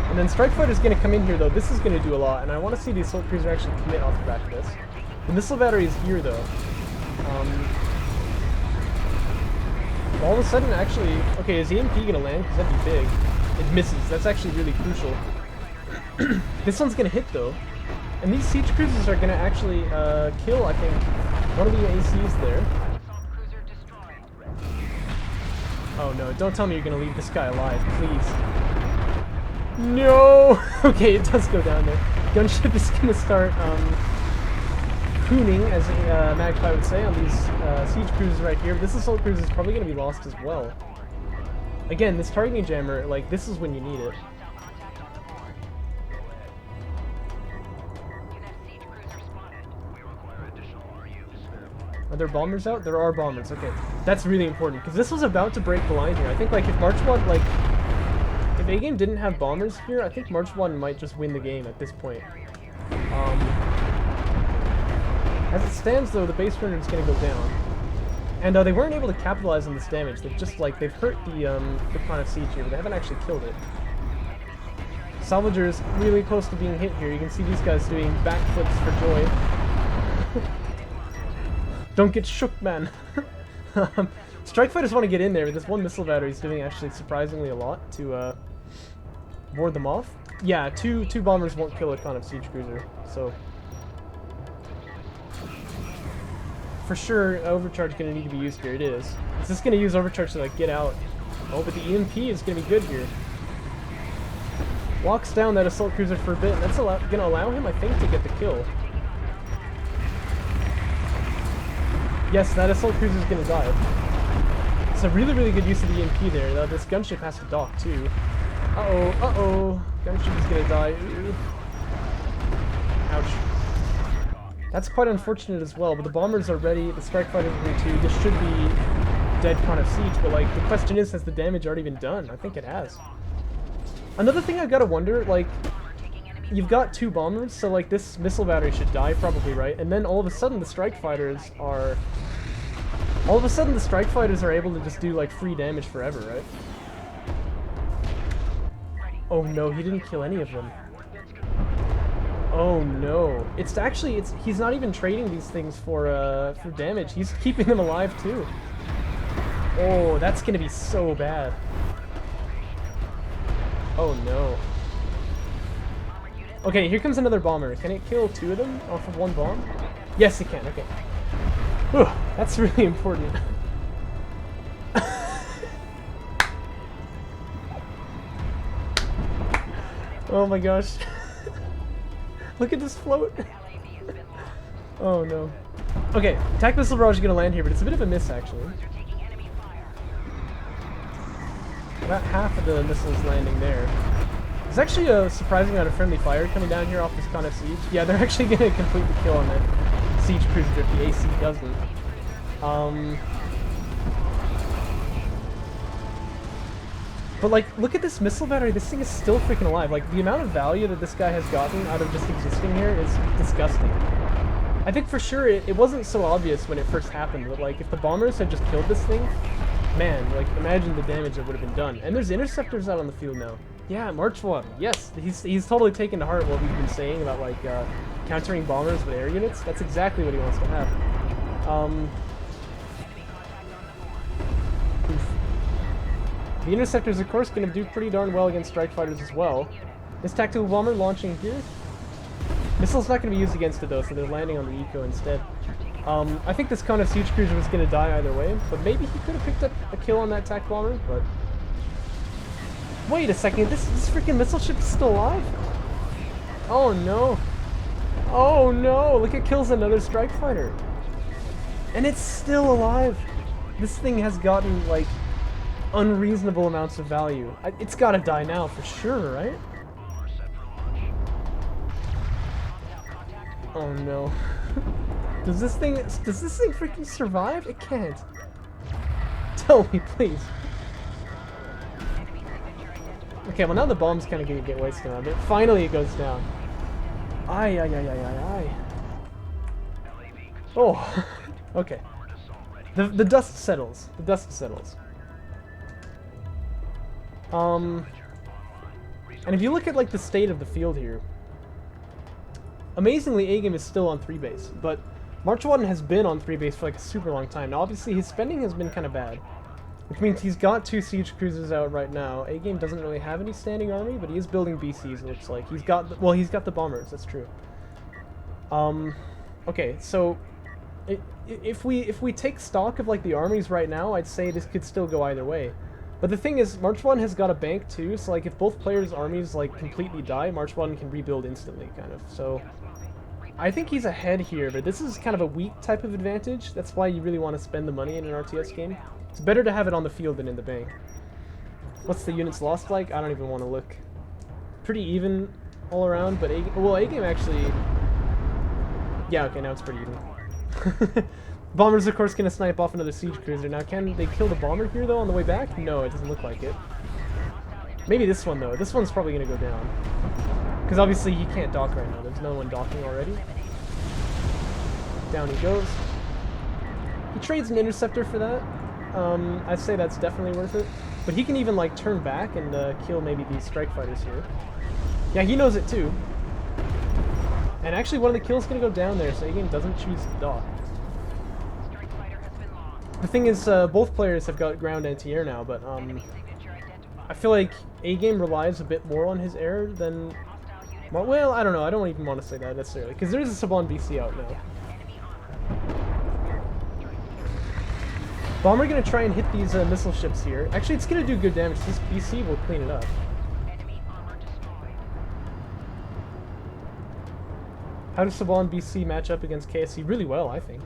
And then strike fighter's gonna come in here, though. This is gonna do a lot, and I want to see the assault cruiser actually commit off the back of this. The missile battery is here, though. All of a sudden, actually, okay, is the EMP gonna land? Because that'd be big. It misses. That's actually really crucial. This one's gonna hit though, and these siege cruisers are gonna actually kill, I think, one of the ACs there. Oh no, don't tell me you're gonna leave this guy alive, please. No! Okay, it does go down there. Gunship is gonna start crooning, as Magpie would say, on these siege cruisers right here. But this assault cruiser is probably gonna be lost as well. Again, this targeting jammer, like, this is when you need it. Are there bombers out? There are bombers, okay. That's really important, because this was about to break the line here. I think, like, if MarchWaden, like, if A-Game didn't have bombers here, I think MarchWaden might just win the game at this point. As it stands, though, the base runner is going to go down. And they weren't able to capitalize on this damage. They've just, like, they've hurt the kind of siege here, but they haven't actually killed it. Salvager is really close to being hit here. You can see these guys doing backflips for joy. Don't get shook, man. Strike fighters want to get in there, but this one missile battery is doing actually surprisingly a lot to ward them off. Yeah, two bombers won't kill a kind of siege cruiser, so for sure overcharge is going to need to be used here. It is. It's just going to use overcharge to, like, get out. Oh, but the EMP is going to be good here. Walks down that assault cruiser for a bit, and that's going to allow him, I think, to get the kill. Yes, that assault cruiser is going to die. It's a really, really good use of the EMP there. Though this gunship has to dock, too. Uh-oh, uh-oh. Gunship is going to die. Ooh. Ouch. That's quite unfortunate as well, but the bombers are ready, the strike fighters are ready too. This should be dead kind of siege, but, like, the question is, has the damage already been done? I think it has. Another thing I've got to wonder, like, you've got two bombers, so, like, this missile battery should die probably, right? And then all of a sudden the strike fighters are... All of a sudden the strike fighters are able to just do, like, free damage forever, right? Oh no, he didn't kill any of them. Oh no. It's actually, he's not even trading these things for damage. He's keeping them alive too. Oh, that's gonna be so bad. Oh no. Okay, here comes another bomber. Can it kill two of them off of one bomb? Yes, it can, okay. Whew, that's really important. Oh my gosh. Look at this float. Oh no. Okay, attack missile barrage is gonna land here, but it's a bit of a miss actually. About half of the missiles landing there. There's actually a surprising amount of friendly fire coming down here off this kind of siege. Yeah, they're actually gonna complete the kill on that siege cruiser if the AC doesn't. But, like, look at this missile battery. This thing is still freaking alive. Like, the amount of value that this guy has gotten out of just existing here is disgusting. I think for sure it wasn't so obvious when it first happened, but, like, if the bombers had just killed this thing, man, like, imagine the damage that would have been done. And there's interceptors out on the field now. Yeah, MarchWaden. Yes, he's totally taken to heart what we've been saying about, like, countering bombers with air units. That's exactly what he wants to have. Oof. The interceptors, of course, going to do pretty darn well against strike fighters as well. This tactical bomber launching here. Missile's not going to be used against it though, so they're landing on the eco instead. I think this kind of siege cruiser was going to die either way, but maybe he could have picked up a kill on that tac bomber. But wait a second, this freaking missile ship is still alive? Oh no! Oh no! Look, it kills another strike fighter, and it's still alive. This thing has gotten, like, unreasonable amounts of value. It's gotta die now for sure, right? Oh no. Does this thing freaking survive? It can't. Tell me, please. Okay, well now the bomb's kind of gonna get wasted on it. Finally it goes down. Aye, aye, aye, aye, aye, aye. Oh, okay. The dust settles. The dust settles. And if you look at like the state of the field here, amazingly, A-Game is still on 3 base, but MarchWaden has been on 3 base for like a super long time. Now, obviously, his spending has been kind of bad, which means he's got 2 siege cruisers out right now. A-Game doesn't really have any standing army, but he is building BCs. It looks like he's got he's got the bombers. That's true. Okay, so if we take stock of like the armies right now, I'd say this could still go either way. But the thing is, MarchWaden has got a bank too, so like if both players' armies like completely die, MarchWaden can rebuild instantly, kind of. So I think he's ahead here, but this is kind of a weak type of advantage. That's why you really want to spend the money in an RTS game. It's better to have it on the field than in the bank. What's the units lost like? I don't even want to look. Pretty even all around, but A-Game actually... Yeah, okay, now it's pretty even. Bomber's, of course, going to snipe off another siege cruiser. Now, can they kill the bomber here, though, on the way back? No, it doesn't look like it. Maybe this one, though. This one's probably going to go down. Because, obviously, he can't dock right now. There's no one docking already. Down he goes. He trades an interceptor for that. I'd say that's definitely worth it. But he can even, like, turn back and kill maybe these strike fighters here. Yeah, he knows it, too. And actually, one of the kills is going to go down there, so A-Game doesn't choose to dock. The thing is, both players have got ground anti-air now, but I feel like A-Game relies a bit more on his air than... Well, I don't know, I don't even want to say that necessarily, because there is a Saban BC out now. Bomber going to try and hit these missile ships here. Actually, it's going to do good damage. This BC will clean it up. How does Saban BC match up against KSC? Really well, I think.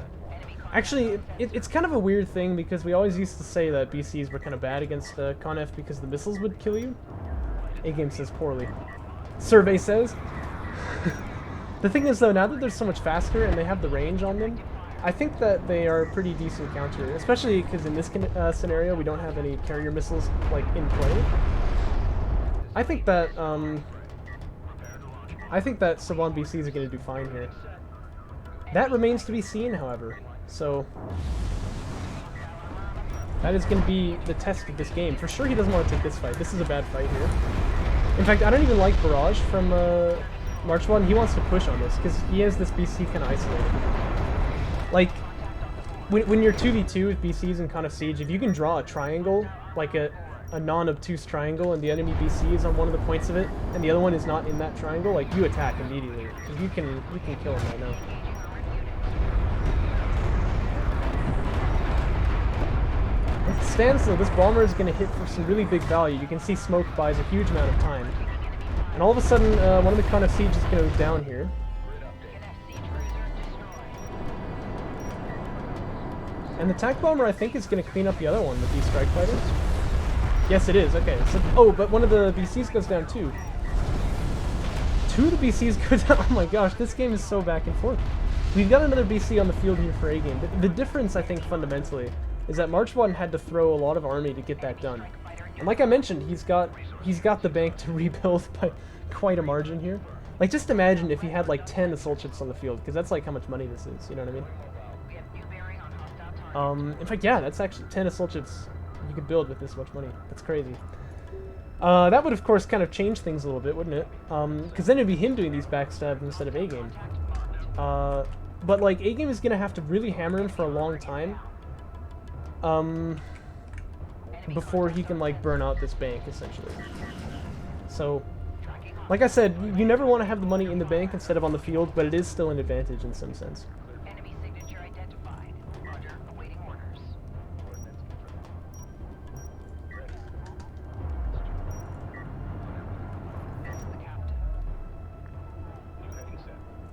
Actually, it's kind of a weird thing because we always used to say that BCs were kind of bad against Conf because the missiles would kill you. A-Game says poorly. Survey says. The thing is, though, now that they're so much faster and they have the range on them, I think that they are a pretty decent counter, especially because in this scenario we don't have any carrier missiles like in play. I think that Saban BCs are going to do fine here. That remains to be seen, however. So that is going to be the test of this game. For sure he doesn't want to take this fight. This is a bad fight here. In fact, I don't even like Barrage from MarchWaden. He wants to push on this because he has this BC kind of isolated. Like, when you're 2v2 with BCs and kind of Siege, if you can draw a triangle, like a non-obtuse triangle, and the enemy BC is on one of the points of it, and the other one is not in that triangle, like, you attack immediately. You can kill him right now. As it stands though, this bomber is going to hit for some really big value. You can see smoke buys a huge amount of time. And all of a sudden, one of the kind of Siege is going to go down here. And the tank bomber, I think, is going to clean up the other one with these strike fighters. Yes, it is. Okay. So, oh, but one of the BCs goes down too. Two of the BCs go down. Oh my gosh, this game is so back and forth. We've got another BC on the field here for A-Game. The difference, I think, fundamentally, is that MarchWaden had to throw a lot of army to get that done. And like I mentioned, he's got the bank to rebuild by quite a margin here. Like, just imagine if he had like 10 assault ships on the field, because that's like how much money this is. You know what I mean? In fact, yeah, that's actually 10 assault ships you could build with this much money. That's crazy. That would, of course, kind of change things a little bit, wouldn't it? Because then it'd be him doing these backstabs instead of A-Game. But, like, A-Game is going to have to really hammer him for a long time. Before he can, like, burn out this bank, essentially. So, like I said, you never want to have the money in the bank instead of on the field, but it is still an advantage in some sense.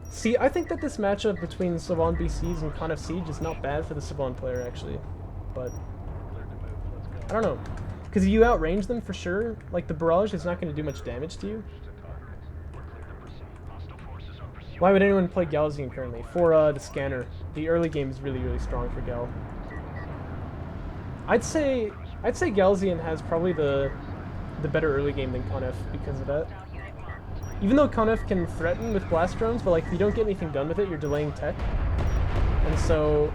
See, I think that this matchup between Saban BCs and Con of Siege is not bad for the Saban player, actually. But I don't know. Because you outrange them for sure. Like, the barrage is not going to do much damage to you. Why would anyone play Galzian currently? For the scanner. The early game is really, really strong for Gal. I'd say Galzian has probably the better early game than Conf because of that. even though Conef can threaten with blast drones, but like if you don't get anything done with it, you're delaying tech. And so,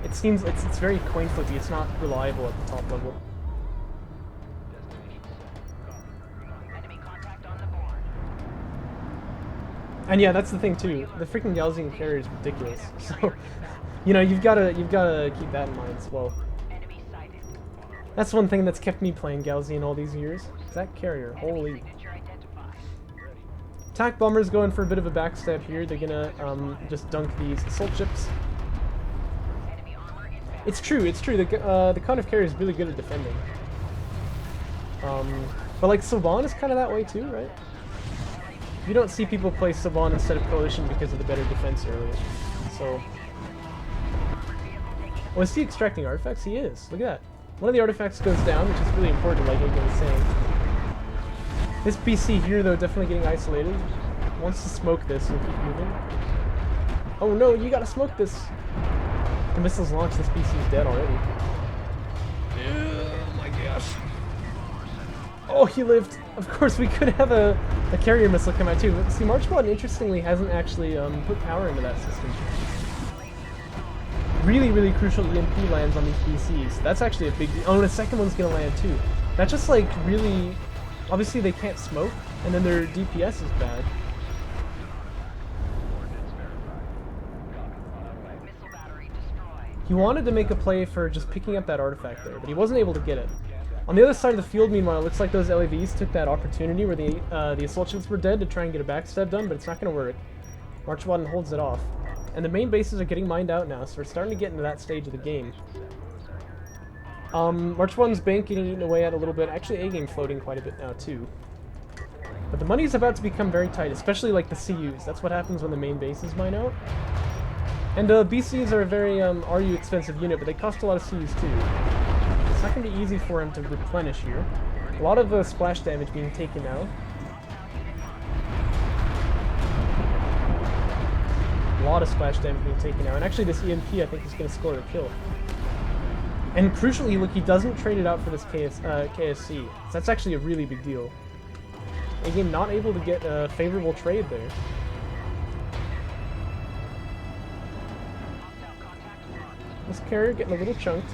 it seems it's very coin flippy. It's not reliable at the top level. Enemy contact on the board. And yeah, that's the thing too. The freaking Galzian carrier is ridiculous. So, you know, you've gotta keep that in mind as well. Enemy sighted. That's one thing that's kept me playing Galzian all these years. Is that carrier? Holy. Signature identified. Attack bombers going for a bit of a backstab here. They're gonna just dunk these assault ships. Enemy armor inbound. It's true. The Conef carrier is really good at defending. But like Saban is kind of that way too, right? You don't see people play Saban instead of Coalition because of the better defense earlier. So, oh, is he extracting artifacts? He is. Look at that. One of the artifacts goes down, which is really important, like Ego was saying. This BC here, though, definitely getting isolated. Wants to smoke this and keep moving. Oh no, you gotta smoke this! The missiles launched, this BC is dead already. Oh my gosh. Oh, he lived! Of course, we could have a carrier missile come out too. But see, MarchWaden, interestingly, hasn't actually put power into that system. Really, really crucial EMP lands on these BCs. That's actually a big deal. Oh, and the second one's gonna land too. That just like really... Obviously they can't smoke, and then their DPS is bad. Missile battery destroyed. He wanted to make a play for just picking up that artifact there, but he wasn't able to get it. On the other side of the field, meanwhile, it looks like those LAVs took that opportunity where the assault ships were dead to try and get a backstab done, but it's not going to work. MarchWaden holds it off. And the main bases are getting mined out now, so we're starting to get into that stage of the game. MarchWaden's bank getting eaten away at a little bit. Actually, A-game floating quite a bit now, too. But the money's about to become very tight, especially like the CUs. That's what happens when the main bases mine out. And BCs are a very RU expensive unit, but they cost a lot of CUs, too. It's not going to be easy for him to replenish here. A lot of splash damage being taken now. A lot of splash damage being taken now. And actually this EMP I think is going to score a kill. And crucially, look, he doesn't trade it out for this KSC. So that's actually a really big deal. Again, not able to get a favorable trade there. This carrier getting a little chunked.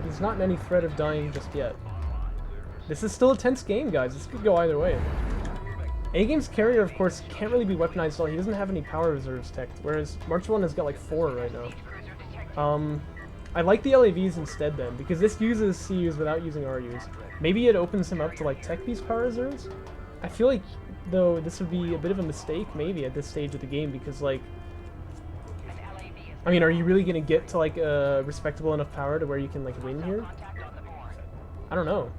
He's not in any threat of dying just yet. This is still a tense game, guys. This could go either way. A-game's carrier, of course, can't really be weaponized at all. He doesn't have any power reserves teched, whereas MarchWaden has got like 4 right now. I like the LAVs instead then, because this uses CUs without using RUs. Maybe it opens him up to like tech these power reserves. I feel like, though, this would be a bit of a mistake, maybe, at this stage of the game, because like, I mean, are you really going to get to like a respectable enough power to where you can like win here? I don't know.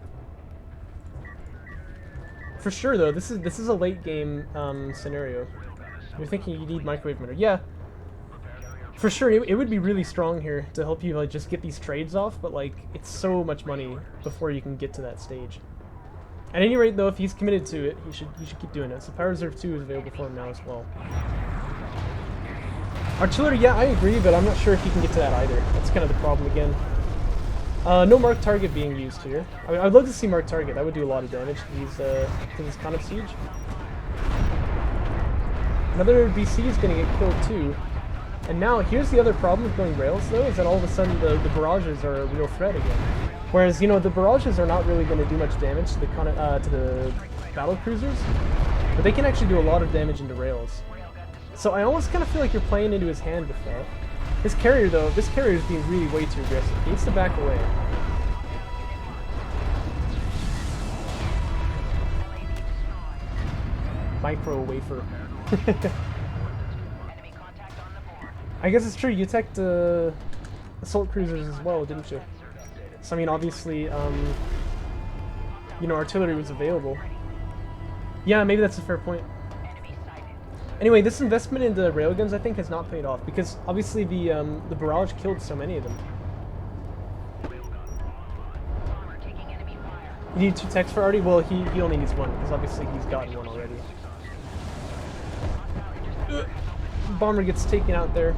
For sure, though, this is a late game scenario. You're thinking you need microwave emitter. Yeah, for sure, it would be really strong here to help you like just get these trades off, but like it's so much money before you can get to that stage. At any rate, though, if he's committed to it, he should keep doing it. So Power Reserve 2 is available for him now as well. Artillery, yeah, I agree, but I'm not sure if he can get to that either. That's kind of the problem again. No marked target being used here. I mean, I'd love to see marked target. That would do a lot of damage to this kind of siege. Another BC is going to get killed too. And now, here's the other problem with going rails, though, is that all of a sudden the barrages are a real threat again. Whereas, you know, the barrages are not really going to do much damage to the battle cruisers, but they can actually do a lot of damage into rails. So I almost kind of feel like you're playing into his hand with that. This carrier, though, is being really way too aggressive. He needs to back away. Micro wafer. I guess it's true, you teched assault cruisers as well, didn't you? So I mean, obviously, you know, artillery was available. Yeah, maybe that's a fair point. Anyway, this investment into railguns, I think, has not paid off, because obviously the barrage killed so many of them. You need 2 techs for Artie? Well, he only needs 1, because obviously he's gotten 1 already. Bomber gets taken out there.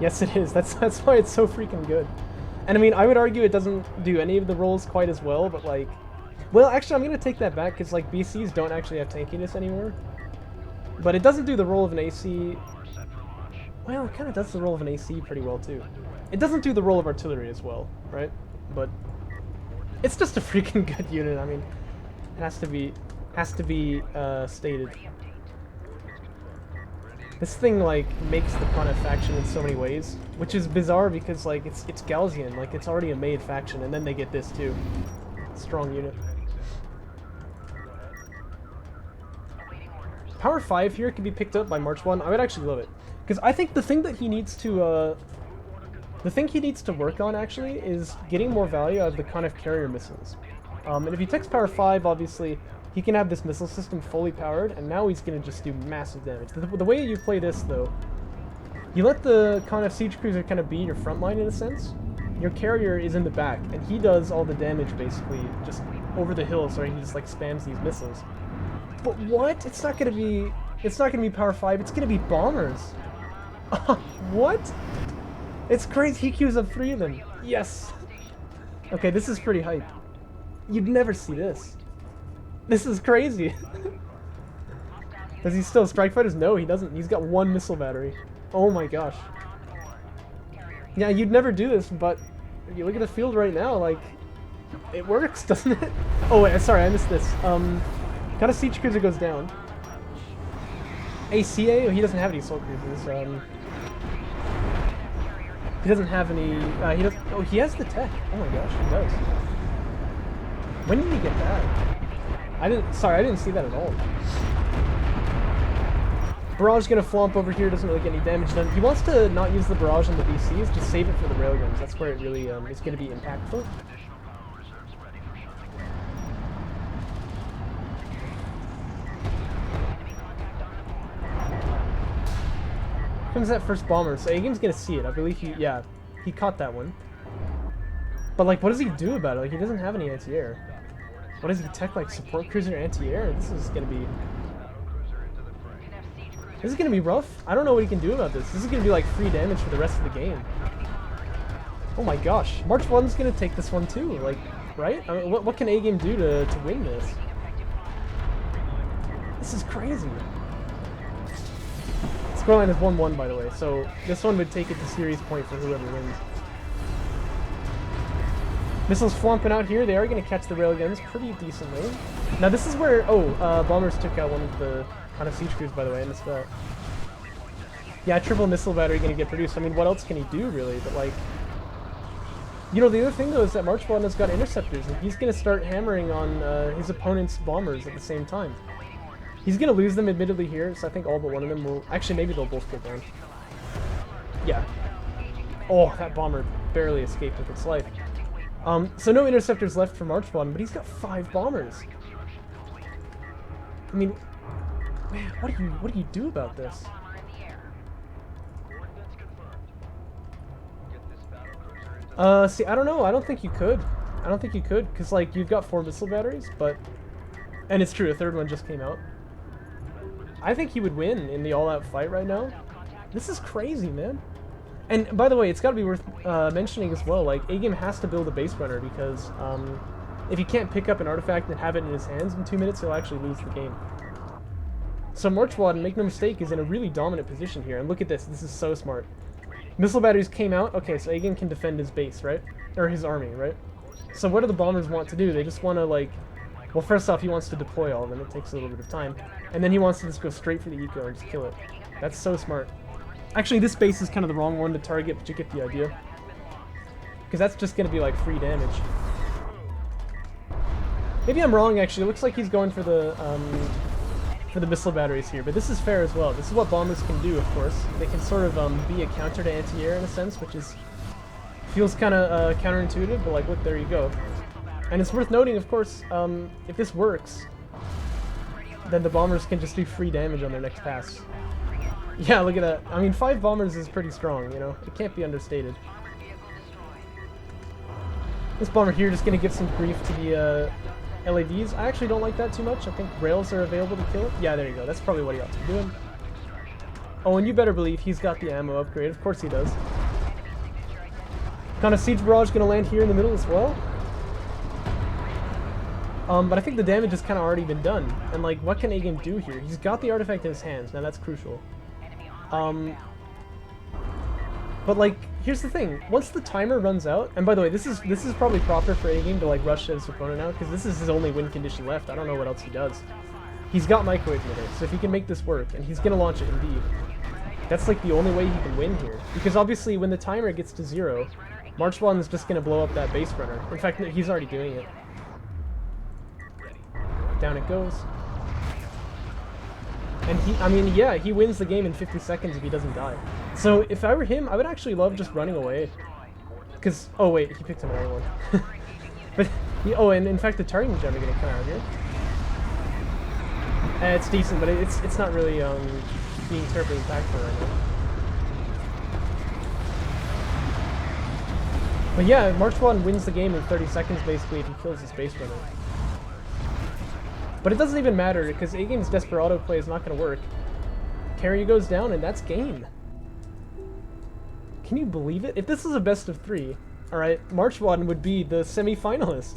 Yes, it is. That's why it's so freaking good. And I mean, I would argue it doesn't do any of the roles quite as well, but like, well, actually, I'm gonna take that back because like BCs don't actually have tankiness anymore. But it doesn't do the role of an AC. Well, it kind of does the role of an AC pretty well too. It doesn't do the role of artillery as well, right? But it's just a freaking good unit. I mean, it has to be stated. This thing like makes the Kana faction in so many ways, which is bizarre because like it's Gaussian, like it's already a made faction, and then they get this too. Strong unit. Power 5 here could be picked up by MarchWaden. I would actually love it. Because I think the thing that he needs to, work on, actually, is getting more value out of the kind of carrier missiles. And if he takes Power 5, obviously, he can have this missile system fully powered, and now he's going to just do massive damage. The way you play this, though, you let the kind of siege cruiser kind of be your front line, in a sense. Your carrier is in the back, and he does all the damage, basically, just over the hill, so he just, like, spams these missiles. But what? It's not gonna be Power 5, it's gonna be bombers. What? It's crazy, he queues up 3 of them. Yes! Okay, this is pretty hype. You'd never see this. This is crazy. Does he still have strike fighters? No, he doesn't. He's got 1 missile battery. Oh my gosh. Yeah, you'd never do this, but if you look at the field right now, like, it works, doesn't it? Oh wait, sorry, I missed this. Kind of siege cruiser goes down. ACA? Oh, he doesn't have any assault cruisers. He doesn't have any. He does. Oh, he has the tech. Oh my gosh, he does. When did he get that? I didn't. Sorry, I didn't see that at all. Barrage gonna flomp over here. Doesn't really get any damage done. He wants to not use the barrage on the BCs. Just save it for the railguns. That's where it really is gonna be impactful. Comes that first bomber, so AGame's gonna see it. I believe he caught that one. But like, what does he do about it? Like, he doesn't have any anti-air. What does he tech, like support cruiser anti-air? This is gonna be rough. I don't know what he can do about this. This is gonna be like free damage for the rest of the game. Oh my gosh, MarchWaden's gonna take this one too. Like, right? I mean, what can AGame do to win this? This is crazy. Scoreline is 1-1, by the way, so this one would take it to series point for whoever wins. Missiles flomping out here. They are going to catch the railguns pretty decently. Now this is where... bombers took out one of the kind of siege crews, by the way. I missed that. Yeah, triple missile battery going to get produced. I mean, what else can he do, really? But, like... You know, the other thing, though, is that MarchWaden has got interceptors, and he's going to start hammering on his opponent's bombers at the same time. He's going to lose them, admittedly, here, so I think all but one of them will... Actually, maybe they'll both go down. Yeah. Oh, that bomber barely escaped with its life. So no interceptors left for MarchWaden, but he's got 5 bombers. I mean, man, what do you do about this? See, I don't know. I don't think you could. I don't think you could, because, like, you've got 4 missile batteries, but... And it's true, a 3rd one just came out. I think he would win in the all-out fight right now. This is crazy, man. And, by the way, it's got to be worth mentioning as well, like, AGame has to build a base runner, because if he can't pick up an artifact and have it in his hands in 2 minutes, he'll actually lose the game. So MarchWaden, make no mistake, is in a really dominant position here, and look at this. This is so smart. Missile batteries came out. Okay, so AGame can defend his base, right? Or his army, right? So what do the bombers want to do? They just want to, like... Well, first off, he wants to deploy all of them. It takes a little bit of time. And then he wants to just go straight for the eco and just kill it. That's so smart. Actually, this base is kind of the wrong one to target, but you get the idea. Because that's just going to be, like, free damage. Maybe I'm wrong, actually. It looks like he's going for the missile batteries here. But this is fair as well. This is what bombers can do, of course. They can sort of be a counter to anti-air in a sense, which is... Feels kind of counterintuitive, but, like, look, there you go. And it's worth noting, of course, if this works, then the bombers can just do free damage on their next pass. Yeah, look at that. I mean, 5 bombers is pretty strong, you know? It can't be understated. This bomber here just going to give some grief to the LAVs. I actually don't like that too much. I think rails are available to kill it. Yeah, there you go. That's probably what he ought to be doing. Oh, and you better believe he's got the ammo upgrade. Of course he does. Kind of Siege Barrage gonna land here in the middle as well. But I think the damage has kind of already been done. And, like, what can A-Game do here? He's got the artifact in his hands. Now, that's crucial. But, like, here's the thing. Once the timer runs out... And, by the way, this is probably proper for A-Game to, like, rush at his opponent now. Because this is his only win condition left. I don't know what else he does. He's got microwave emitter. So if he can make this work... And he's going to launch it, indeed. That's, like, the only way he can win here. Because, obviously, when the timer gets to 0... MarchWaden is just going to blow up that base runner. In fact, he's already doing it. Down it goes. And he wins the game in 50 seconds if he doesn't die. So if I were him, I would actually love just running away. Because, oh wait, he picked another one. But, oh, and in fact the targeting gem are going to come out here. It's decent, but it's not really being terribly impactful right now. But yeah, MarchWaden wins the game in 30 seconds basically if he kills his base runner. But it doesn't even matter, because A-Game's Desperado play is not going to work. Carry goes down, and that's game. Can you believe it? If this was a best of 3, alright, MarchWaden would be the semi-finalist.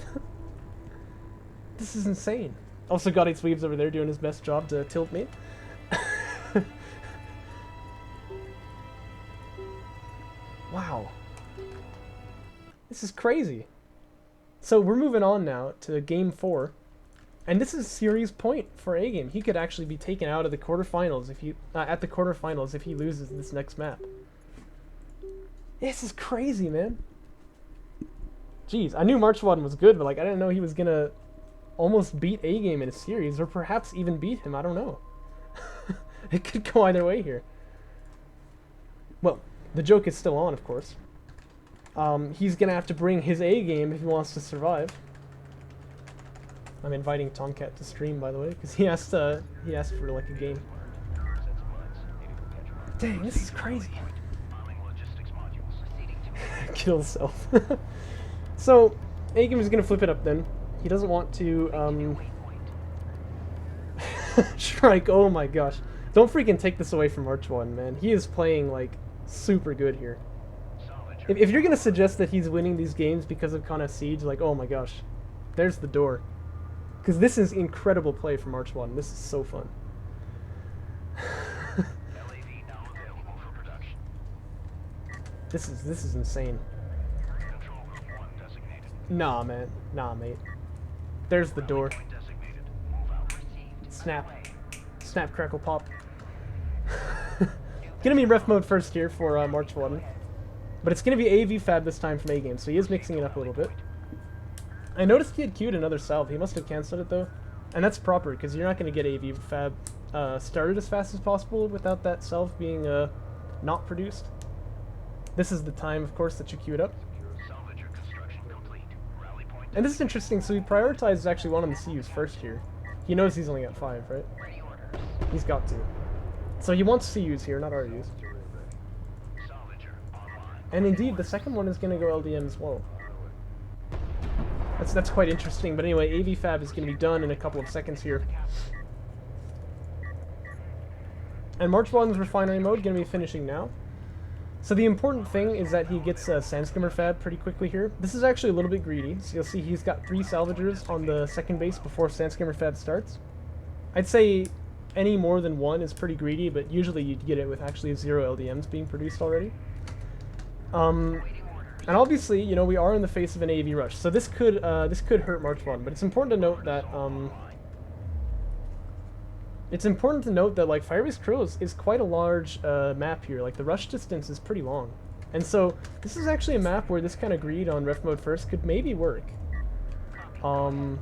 This is insane. Also, God Eats Weaves over there doing his best job to tilt me. Wow. This is crazy. So we're moving on now to Game 4. And this is series point for A-Game. He could actually be taken out of the quarterfinals if he if he loses this next map. This is crazy, man. Jeez, I knew MarchWaden was good, but like I didn't know he was gonna almost beat A-Game in a series, or perhaps even beat him. I don't know. It could go either way here. Well, the joke is still on, of course. He's gonna have to bring his A-Game if he wants to survive. I'm inviting Tomcat to stream, by the way, because he asked for like a game. Dang, this is crazy. Kill self. So, A-Game is gonna flip it up then. He doesn't want to Shrike, oh my gosh. Don't freaking take this away from MarchWaden, man. He is playing like super good here. If you're gonna suggest that he's winning these games because of Kana Siege, like, oh my gosh, there's the door. Because this is incredible play from MarchWaden. This is so fun. This is insane. Nah, man. Nah, mate. There's the door. Snap. Snap, crackle, pop. Gonna be ref mode first here for MarchWaden. But it's gonna be AV Fab this time from A-Game, so he is mixing it up a little bit. I noticed he had queued another salve. He must have cancelled it though. And that's proper, because you're not going to get AV Fab started as fast as possible without that salve being not produced. This is the time, of course, that you queue it up. And this is interesting, so he prioritizes actually one of the CUs first here. He knows he's only got 5, right? He's got to. So he wants CUs here, not RUs. And indeed, the second one is going to go LDM as well. That's quite interesting, but anyway, AV Fab is going to be done in a couple of seconds here. And MarchWaden's Refinery mode going to be finishing now. So the important thing is that he gets Sandskimmer Fab pretty quickly here. This is actually a little bit greedy, so you'll see he's got 3 salvagers on the second base before Sandskimmer Fab starts. I'd say any more than 1 is pretty greedy, but usually you'd get it with actually 0 LDMs being produced already. And obviously, you know, we are in the face of an AV rush, so this could hurt MarchWaden. But it's important to note that like Firebase Crow is quite a large map here. Like the rush distance is pretty long, and so this is actually a map where this kind of greed on ref mode first could maybe work. But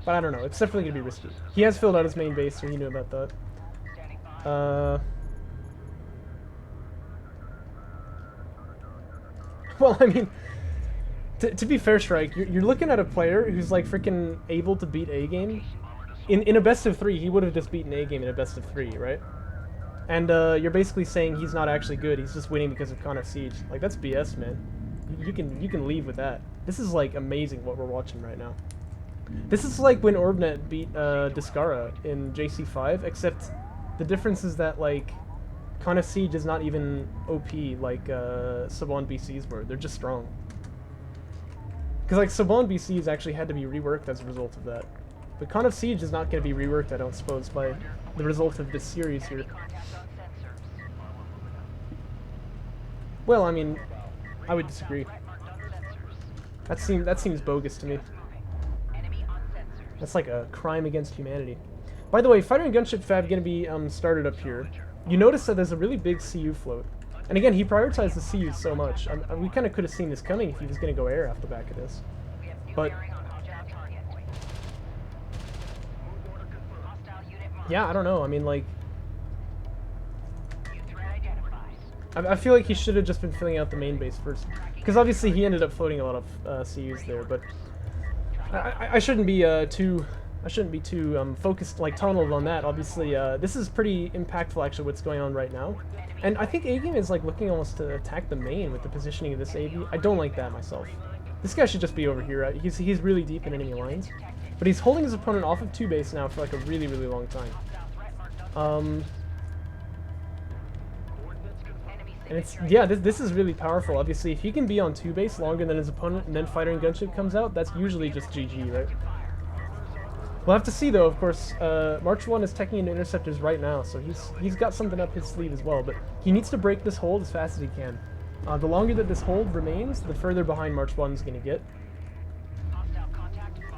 I don't know. It's definitely gonna be risky. He has filled out his main base, so he knew about that. Well, I mean, to be fair, Shrike, you're looking at a player who's like freaking able to beat A-Game. In a best of 3, he would have just beaten A-Game in a best of 3, right? And you're basically saying he's not actually good. He's just winning because of Kana Siege. Like, that's BS, man. You can leave with that. This is like amazing what we're watching right now. This is like when Orbnet beat Discara in JC5, except the difference is that like Con of Siege is not even OP like Saban BCs were. They're just strong. Because like Saban BCs actually had to be reworked as a result of that. But Con of Siege is not going to be reworked, I don't suppose, by the result of this series here. Well, I mean, I would disagree. That seems bogus to me. That's like a crime against humanity. By the way, Fighter and Gunship Fab going to be started up here. You notice that there's a really big CU float. And again, he prioritized the CU so much. We kind of could have seen this coming if he was going to go air off the back of this. But yeah, I don't know. I mean, like, I feel like he should have just been filling out the main base first, because obviously he ended up floating a lot of CUs there. But I shouldn't be too focused, like tunneled on that. Obviously, this is pretty impactful actually what's going on right now, and I think A-Game is like looking almost to attack the main with the positioning of this AV. I don't like that myself. This guy should just be over here. He's really deep in enemy lines, but he's holding his opponent off of 2 base now for like a really long time. And it's, yeah, this is really powerful. Obviously, if he can be on 2 base longer than his opponent and then Fighter and Gunship comes out, that's usually just GG, right? We'll have to see, though, of course. MarchWaden is teching into interceptors right now, so he's got something up his sleeve as well, but he needs to break this hold as fast as he can. The longer that this hold remains, the further behind MarchWaden is going to get.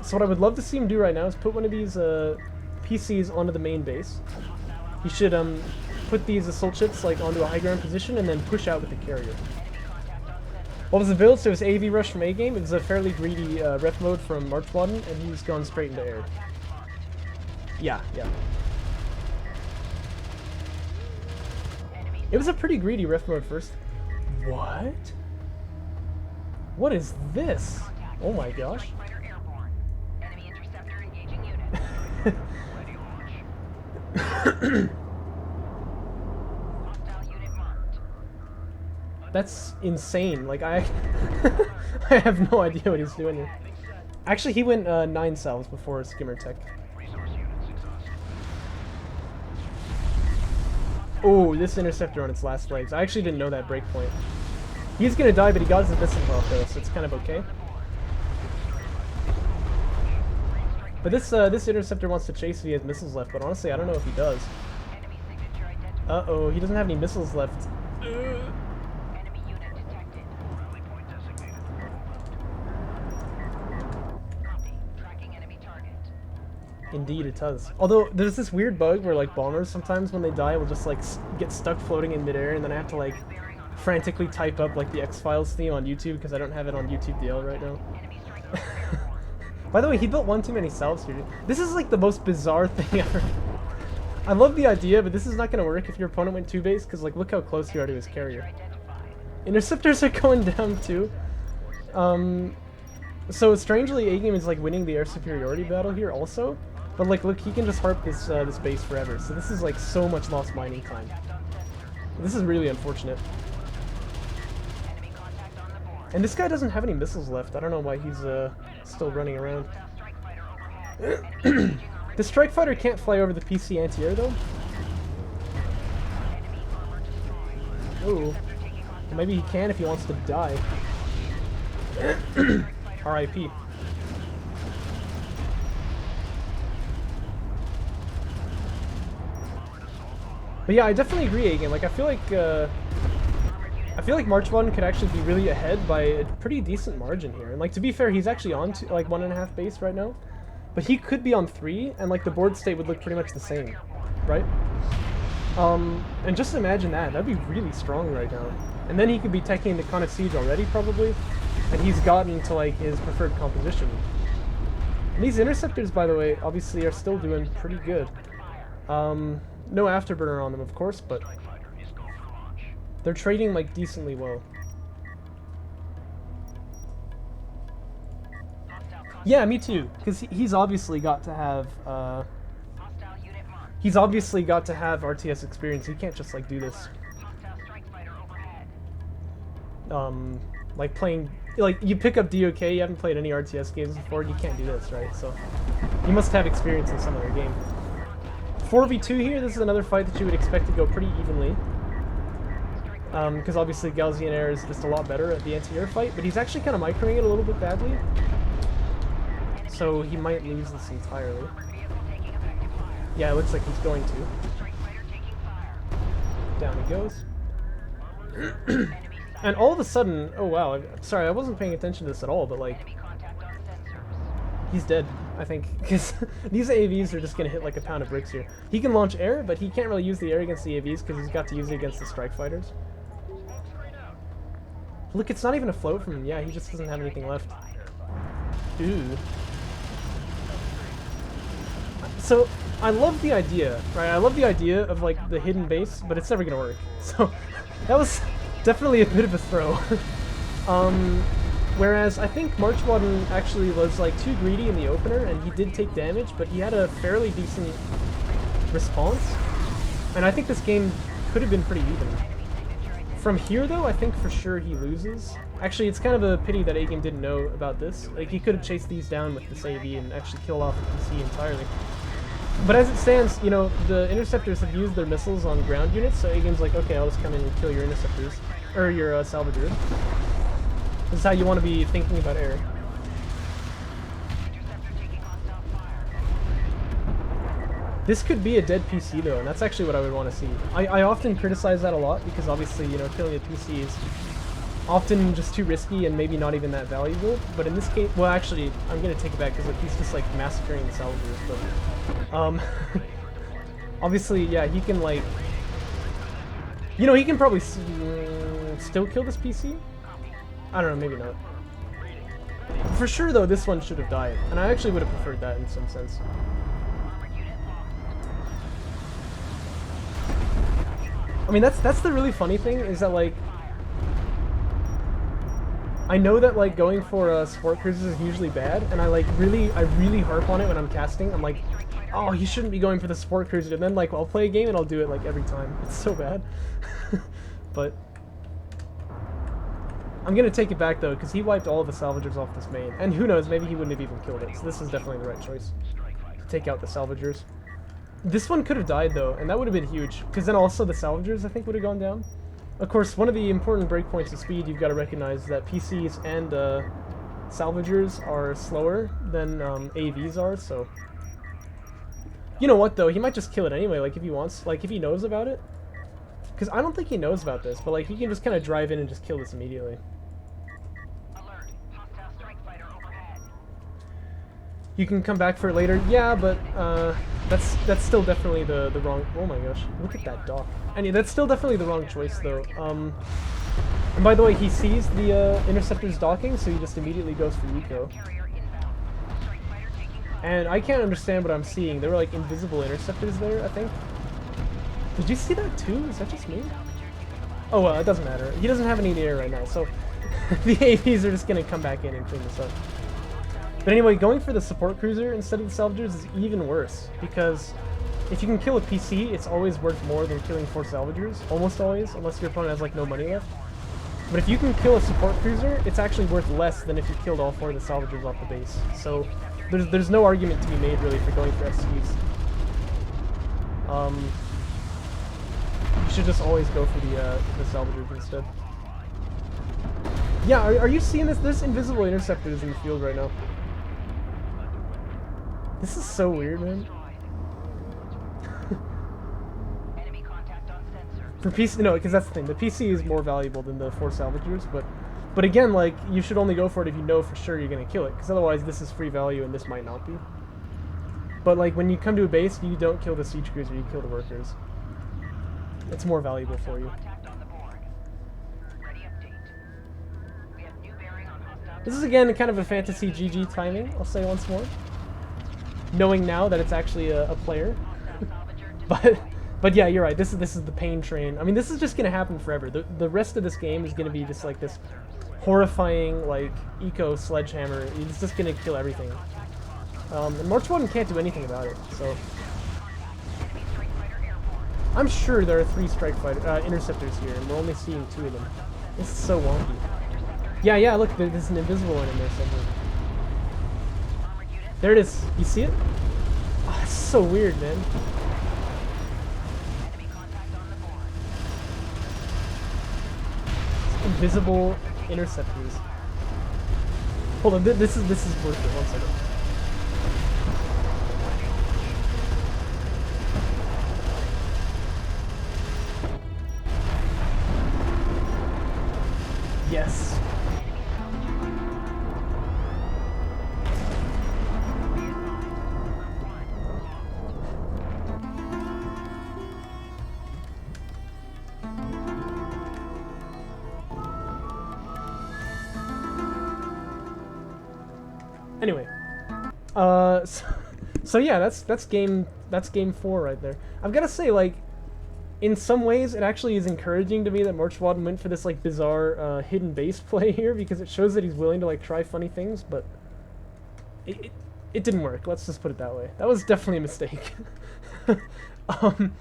So what I would love to see him do right now is put one of these PCs onto the main base. He should put these assault ships like onto a high ground position and then push out with the carrier. What was the build? So it was AV rush from A-Game. It was a fairly greedy ref mode from MarchWaden, and he's gone straight into air. Yeah. It was a pretty greedy ref mode first. What? What is this? Oh my gosh. That's insane. Like, I have no idea what he's doing here. Actually, he went 9 salves before Skimmer Tech. Oh, this interceptor on its last legs. I actually didn't know that breakpoint. He's gonna die, but he got his missile off though, so it's kind of okay. But this interceptor wants to chase if he has missiles left, but honestly, I don't know if he does. Uh-oh, he doesn't have any missiles left. Indeed, it does. Although, there's this weird bug where, like, bombers, sometimes when they die, will just, like, get stuck floating in midair, and then I have to, like, frantically type up, like, the X-Files theme on YouTube, because I don't have it on YouTube DL right now. By the way, he built one too many salves here. This is, like, the most bizarre thing ever. I love the idea, but this is not going to work if your opponent went 2 base, because, like, look how close you are to his carrier. Interceptors are going down, too. So, strangely, A-Game is, like, winning the air superiority battle here, also. But, like, look, he can just harp this this base forever. So this is, like, so much lost mining time. This is really unfortunate. And this guy doesn't have any missiles left. I don't know why he's still running around. The Strike Fighter can't fly over the PC anti-air, though. Ooh. Maybe he can if he wants to die. R.I.P. But yeah, I definitely agree, A-Game. Like, I feel like MarchWaden could actually be really ahead by a pretty decent margin here. And like, to be fair, he's actually on to, like 1.5 base right now, but he could be on 3, and like the board state would look pretty much the same, right? And just imagine that. That'd be really strong right now. And then he could be teching the Con of Siege already, probably, and he's gotten to like his preferred composition. And these interceptors, by the way, obviously are still doing pretty good. No afterburner on them, of course, but they're trading like decently well. Yeah, me too. Because he's obviously got to have RTS experience. He can't just like do this. like playing, like you pick up DOK, you haven't played any RTS games before, you can't do this, right? So you must have experience in some other game. 4v2 here, this is another fight that you would expect to go pretty evenly. Because obviously Gaussian Air is just a lot better at the anti-air fight, but he's actually kind of microing it a little bit badly. So he might lose this entirely. Yeah, it looks like he's going to. Down he goes. And all of a sudden, oh wow, sorry, I wasn't paying attention to this at all, but like, he's dead, I think, because these AVs are just going to hit like a pound of bricks here. He can launch air, but he can't really use the air against the AVs because he's got to use it against the strike fighters. Look, it's not even a float from him. Yeah, he just doesn't have anything left. Ooh. So, I love the idea, right? I love the idea of like the hidden base, but it's never going to work. So, that was definitely a bit of a throw. Whereas I think MarchWaden actually was like too greedy in the opener, and he did take damage, but he had a fairly decent response. And I think this game could have been pretty even. From here though, I think for sure he loses. Actually, it's kind of a pity that AGame didn't know about this. Like, he could have chased these down with this AV and actually killed off the PC entirely. But as it stands, you know, the interceptors have used their missiles on ground units, so AGame's like, okay, I'll just come in and kill your interceptors, or your salvagers. This is how you want to be thinking about air. This could be a dead PC though, and that's actually what I would want to see. I often criticize that a lot because obviously, you know, killing a PC is often just too risky and maybe not even that valuable. But in this case, well, actually, I'm gonna take it back because like he's just like massacring the salvagers. But obviously, yeah, he can like, you know, he can probably still kill this PC. I don't know, maybe not. For sure though, this one should have died, and I actually would have preferred that in some sense. I mean, that's the really funny thing, is that like, I know that like going for support cruisers is usually bad, and I really harp on it when I'm casting. I'm like, oh, you shouldn't be going for the support cruiser, and then like I'll play a game and I'll do it like every time. It's so bad. But I'm gonna take it back though, because he wiped all of the salvagers off this main, and who knows, maybe he wouldn't have even killed it. So this is definitely the right choice to take out the salvagers. This one could have died though, and that would have been huge, because then also the salvagers I think would have gone down. Of course, one of the important breakpoints of speed you've got to recognize is that PCs and salvagers are slower than AVs are, so... You know what though, he might just kill it anyway, like if he wants, like if he knows about it. Because I don't think he knows about this, but like he can just kind of drive in and just kill this immediately. Alert. Hostile strike fighter overhead. You can come back for it later, yeah, but that's still definitely the wrong... Oh my gosh, look at that dock. And that's still definitely the wrong choice though. And by the way, he sees the interceptors docking, so he just immediately goes for eco. And I can't understand what I'm seeing. There were like invisible interceptors there, I think. Did you see that too? Is that just me? Oh well, it doesn't matter. He doesn't have any in the air right now, so the AVs are just gonna come back in and clean this up. But anyway, going for the support cruiser instead of the salvagers is even worse, because if you can kill a PC, it's always worth more than killing 4 salvagers. Almost always, unless your opponent has like no money left. But if you can kill a support cruiser, it's actually worth less than if you killed all 4 of the salvagers off the base. So there's no argument to be made really for going for SCs. You should just always go for the salvagers instead. Yeah, are you seeing this? There's invisible interceptors in the field right now. This is so weird, man. For PC, no, because that's the thing. The PC is more valuable than the 4 salvagers, but again, like, you should only go for it if you know for sure you're gonna kill it, because otherwise this is free value and this might not be. But like when you come to a base, you don't kill the siege cruiser, you kill the workers. It's more valuable for you. This is again kind of a fantasy GG timing, I'll say once more. Knowing now that it's actually a player. But yeah, you're right, this is the pain train. I mean, this is just gonna happen forever. The rest of this game is gonna be just like this horrifying, like, eco sledgehammer. It's just gonna kill everything. And MarchWaden can't do anything about it, so... I'm sure there are 3 strike fighter interceptors here, and we're only seeing 2 of them. This is so wonky. Yeah, look, there's an invisible one in there somewhere. Armored unit. There it is. You see it? Oh, it's so weird, man. Enemy contact on the board. Invisible interceptors. Hold on, this is worth it. 1 second. Yes. Anyway, so yeah, that's game 4 right there. I've got to say, like, in some ways, it actually is encouraging to me that MarchWaden went for this like bizarre hidden base play here, because it shows that he's willing to like try funny things, but it didn't work. Let's just put it that way. That was definitely a mistake. And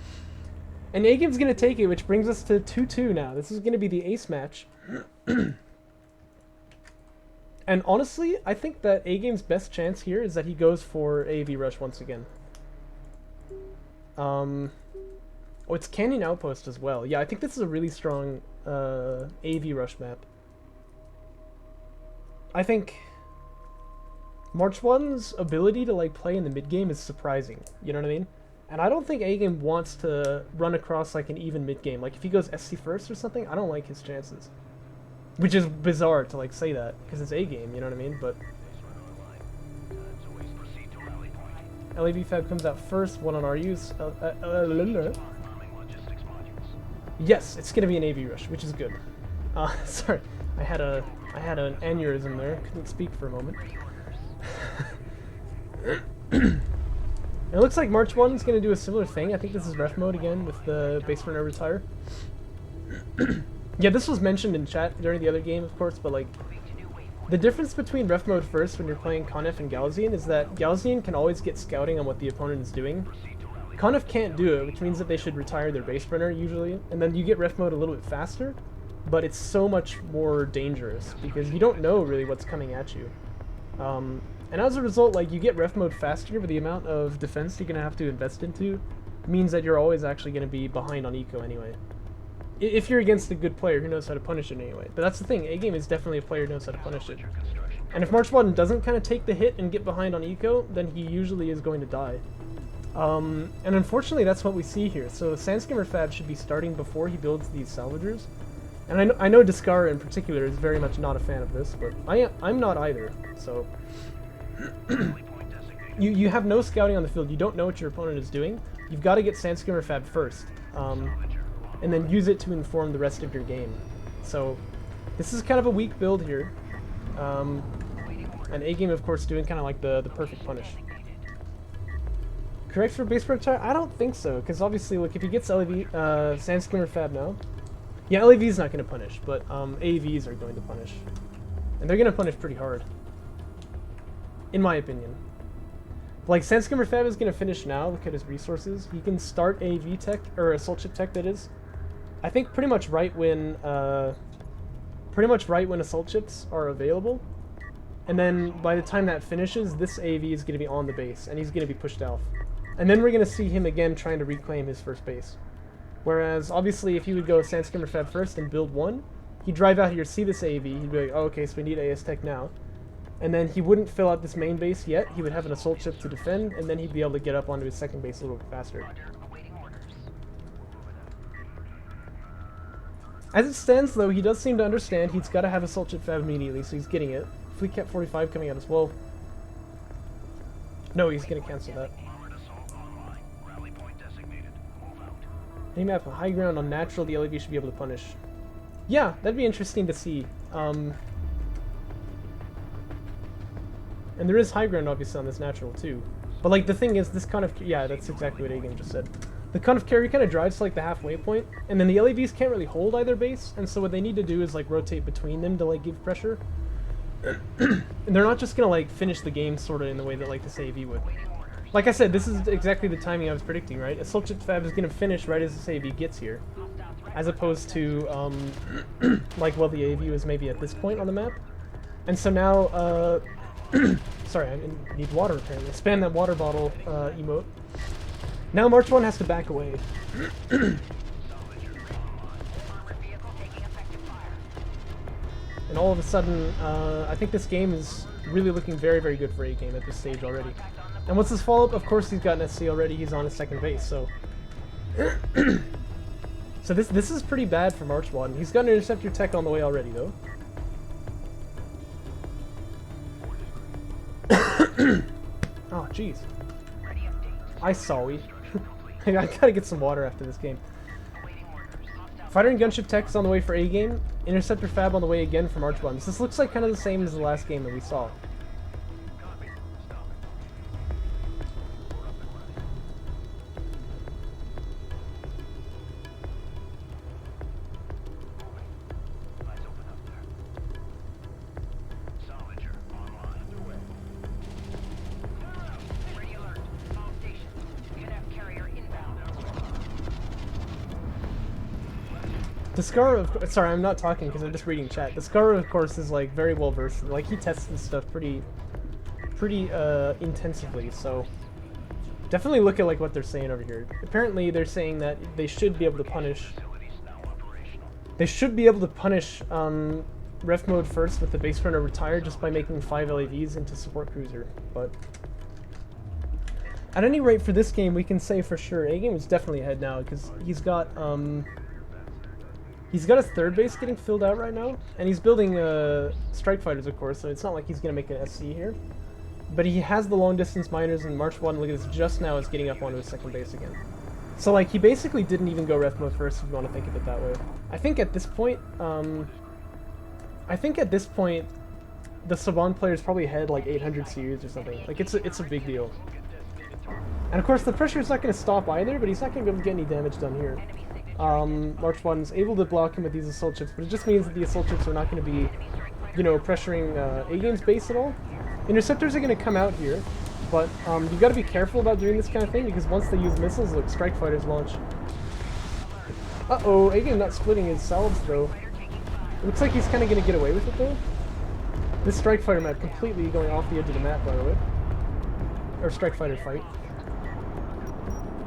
AGame's gonna take it, which brings us to 2-2 now. This is gonna be the ace match. And honestly, I think that AGame's best chance here is that he goes for AV Rush once again. Oh, it's Canyon Outpost as well. Yeah, I think this is a really strong AV Rush map. I think MarchWaden's ability to like play in the mid game is surprising. You know what I mean? And I don't think AGame wants to run across like an even mid game. Like if he goes SC first or something, I don't like his chances. Which is bizarre to like say that because it's AGame, you know what I mean? But LAV Fab comes out first, 1 on RUs. Yes, it's gonna be an AV rush, which is good. Sorry, I had an aneurysm there. Couldn't speak for a moment. It looks like MarchWaden's gonna do a similar thing. I think this is ref mode again with the base runner retire. Yeah, this was mentioned in chat during the other game, of course, but like the difference between ref mode first when you're playing Conef and Galzian is that Galzian can always get scouting on what the opponent is doing. Conef can't do it, which means that they should retire their base runner usually, and then you get ref mode a little bit faster, but it's so much more dangerous because you don't know really what's coming at you. And as a result, like you get ref mode faster, but the amount of defense you're gonna have to invest into means that you're always actually gonna be behind on eco anyway. If you're against a good player who knows how to punish it anyway. But that's the thing, AGame is definitely a player who knows how to punish it. And if MarchWaden doesn't kind of take the hit and get behind on eco, then he usually is going to die. And unfortunately that's what we see here. So Sandskimmer Fab should be starting before he builds these salvagers. And I know Discara in particular is very much not a fan of this, but I'm not either. So you have no scouting on the field, you don't know what your opponent is doing. You've got to get Sandskimmer Fab first. And then use it to inform the rest of your game. So this is kind of a weak build here. And AGame, of course, doing kind of like the perfect punish. Correct for base retire? I don't think so, because obviously, look, if he gets LAV, Sandskimmer Fab now. Yeah, LAV's not going to punish, but AVs are going to punish. And they're going to punish pretty hard. In my opinion. Like, Sandskimmer Fab is going to finish now. Look at his resources. He can start AV tech, or Assault Ship tech, that is. I think pretty much right when Assault Ships are available. And then by the time that finishes, this AV is going to be on the base, and he's going to be pushed off. And then we're going to see him again trying to reclaim his first base. Whereas, obviously, if he would go Sandskimmer Fab first and build one, he'd drive out here, see this AV, he'd be like, oh, okay, so we need AS tech now. And then he wouldn't fill out this main base yet, he would have an Assault Ship to defend, and then he'd be able to get up onto his second base a little bit faster. As it stands, though, he does seem to understand he's got to have Assault Ship Fab immediately, so he's getting it. Fleet Cap 45 coming out as well. No, he's going to cancel that. Any map high ground on natural, the LAV should be able to punish. Yeah, that'd be interesting to see. And there is high ground, obviously, on this natural, too. But, like, the thing is, this kind of... Yeah, that's exactly what AGame just said. The kind of carry kind of drives to, like, the halfway point, and then the LAVs can't really hold either base, and so what they need to do is, like, rotate between them to, like, give pressure. And they're not just gonna, like, finish the game, sort of, in the way that, like, this AV would. Like I said, this is exactly the timing I was predicting, right? Assault Ship Fab is going to finish right as the AV gets here. As opposed to, like, well, the AV is maybe at this point on the map. And so now, sorry, I need water apparently. Spam that water bottle emote. Now MarchWaden has to back away. And all of a sudden, I think this game is really looking very, very good for A-Game at this stage already. And what's his follow-up? Of course he's got an SC already, he's on his second base, so... so this is pretty bad for MarchWaden. He's got an interceptor tech on the way already, though. Oh, jeez. I saw-y. I gotta get some water after this game. Fighter and gunship tech is on the way for A-Game. Interceptor Fab on the way again for MarchWaden. This looks like kind of the same as the last game that we saw. Descara, sorry, I'm not talking because I'm just reading chat. Descara, of course, is like very well versed. Like he tests this stuff pretty intensively. So definitely look at like what they're saying over here. Apparently, they're saying that they should be able to punish. They should be able to punish ref mode first with the base runner retire just by making 5 LAVs into support cruiser. But at any rate, for this game, we can say for sure A-Game is definitely ahead now because he's got his third base getting filled out right now, and he's building strike fighters, of course, so it's not like he's going to make an SC here. But he has the long distance miners, and MarchWaden, look at this, just now is getting up onto his second base again. So like he basically didn't even go ref mode first, if you want to think of it that way. I think at this point, the Saban players probably ahead like 800 series or something. Like it's a big deal. And of course the pressure is not going to stop either, but he's not going to be able to get any damage done here. MarchWaden's able to block him with these assault ships, but it just means that the assault ships are not going to be, you know, pressuring A-Game's base at all. Interceptors are going to come out here, but you've got to be careful about doing this kind of thing, because once they use missiles, look, strike fighters launch. Uh-oh, A-Game not splitting his salves, though. It looks like he's kind of going to get away with it, though. This strike fighter map completely going off the edge of the map, by the way. Or strike fighter fight.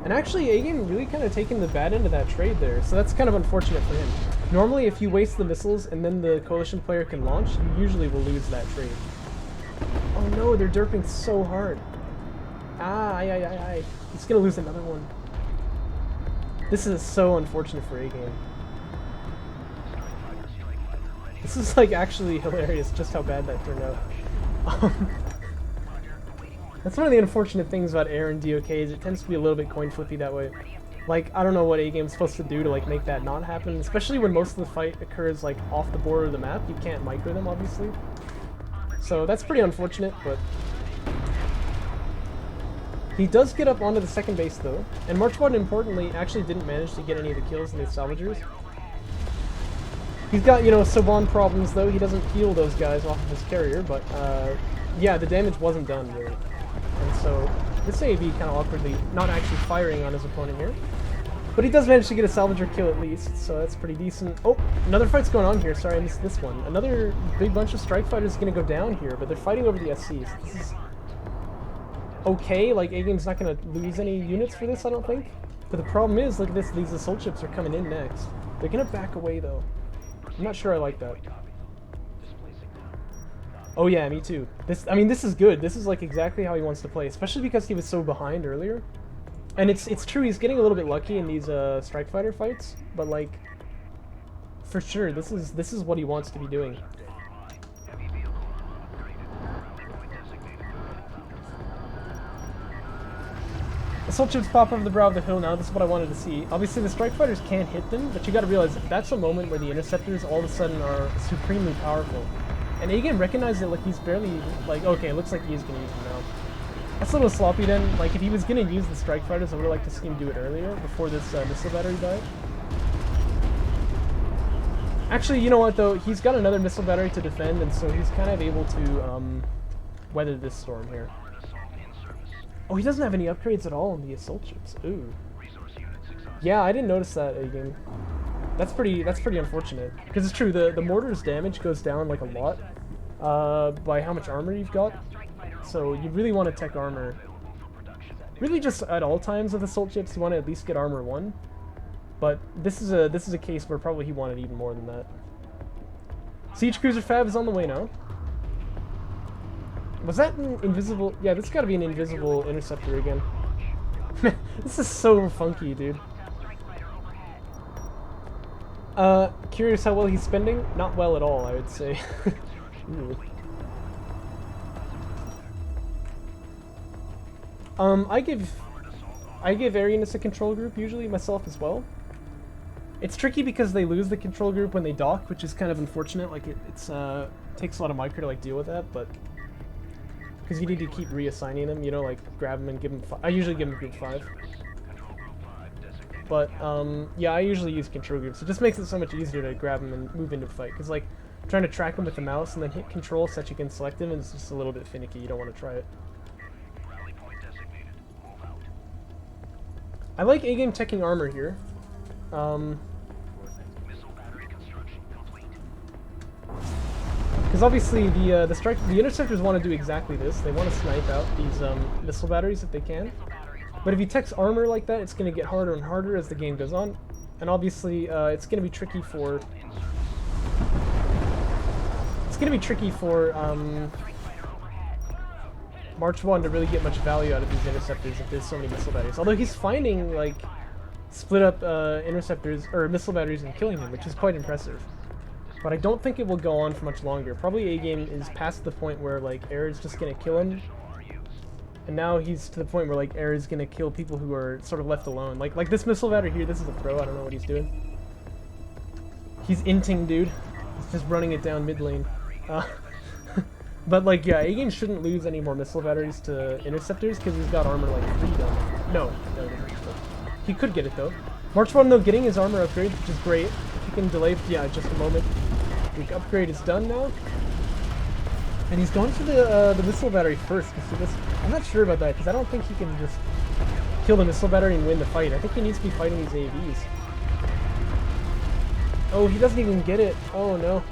And actually, A-Game really kind of taking the bad end of that trade there, so that's kind of unfortunate for him. Normally, if you waste the missiles and then the coalition player can launch, you usually will lose that trade. Oh no, they're derping so hard. Aye. He's gonna lose another one. This is so unfortunate for A-Game. This is like actually hilarious just how bad that turned out. That's one of the unfortunate things about air and DOK is it tends to be a little bit coin flippy that way. Like, I don't know what A-Game's supposed to do to like make that not happen, especially when most of the fight occurs like off the border of the map. You can't micro them, obviously. So that's pretty unfortunate, but he does get up onto the second base though. And MarchWaden, importantly, actually didn't manage to get any of the kills in these salvagers. He's got, you know, Saban problems though. He doesn't heal those guys off of his carrier, but yeah, the damage wasn't done really. And so this AV kind of awkwardly not actually firing on his opponent here. But he does manage to get a salvager kill at least, so that's pretty decent. Oh, another fight's going on here. Sorry, I missed this one. Another big bunch of strike fighters is going to go down here, but they're fighting over the SCs. This is okay. Like, A-Game's not going to lose any units for this, I don't think. But the problem is, look at this. These assault ships are coming in next. They're going to back away, though. I'm not sure I like that. Oh yeah, me too. I mean, this is good. This is like exactly how he wants to play, especially because he was so behind earlier. And it's true, he's getting a little bit lucky in these strike fighter fights, but like for sure, this is what he wants to be doing. Assault ships pop over the brow of the hill now. This is what I wanted to see. Obviously, the strike fighters can't hit them, but you got to realize that's a moment where the interceptors all of a sudden are supremely powerful. And A-Game recognized it like he's barely, like, okay, it looks like he's going to use them now. That's a little sloppy then. Like, if he was going to use the strike fighters, I would have liked to see him do it earlier, before this missile battery died. Actually, you know what, though? He's got another missile battery to defend, and so he's kind of able to weather this storm here. Oh, he doesn't have any upgrades at all on the assault ships. Ooh. Yeah, I didn't notice that A-game. That's pretty unfortunate. Because it's true, the mortar's damage goes down like a lot by how much armor you've got. So you really want to tech armor. Really just at all times with assault ships, you want to at least get armor 1. But this is a case where probably he wanted even more than that. Siege Cruiser Fab is on the way now. Was that an invisible? Yeah, this got to be an invisible interceptor again. This is so funky, dude. Curious how well he's spending? Not well at all, I would say. I give Arianus a control group usually myself as well. It's tricky because they lose the control group when they dock, which is kind of unfortunate. Like it's takes a lot of micro to like deal with that, but because you need to keep reassigning them, you know, like grab them and give them. I usually give them group 5. But yeah, I usually use control groups. It just makes it so much easier to grab them and move into a fight. Because like trying to track them with the mouse and then hit control so that you can select them is just a little bit finicky. You don't want to try it. I like A-game teching armor here. Because obviously the interceptors want to do exactly this. They want to snipe out these missile batteries if they can. But if you text armor like that, it's going to get harder and harder as the game goes on. And obviously, it's going to be tricky for... MarchWaden to really get much value out of these interceptors if there's so many missile batteries. Although he's finding, like, split up interceptors, or missile batteries and killing them, which is quite impressive. But I don't think it will go on for much longer. Probably A-game is past the point where, like, Air is just going to kill him. And now he's to the point where like Air is gonna kill people who are sort of left alone. Like this missile battery here, this is a pro, I don't know what he's doing. He's inting, dude. He's just running it down mid lane. But like, yeah, A-game shouldn't lose any more missile batteries to interceptors because he's got armor like 3 done. No, he could get it though. MarchWaden though getting his armor upgrade, which is great. If he can delay, yeah, just a moment. The upgrade is done now. And he's going for the missile battery first. I'm not sure about that, because I don't think he can just kill the missile battery and win the fight. I think he needs to be fighting these AVs. Oh, he doesn't even get it. Oh, no.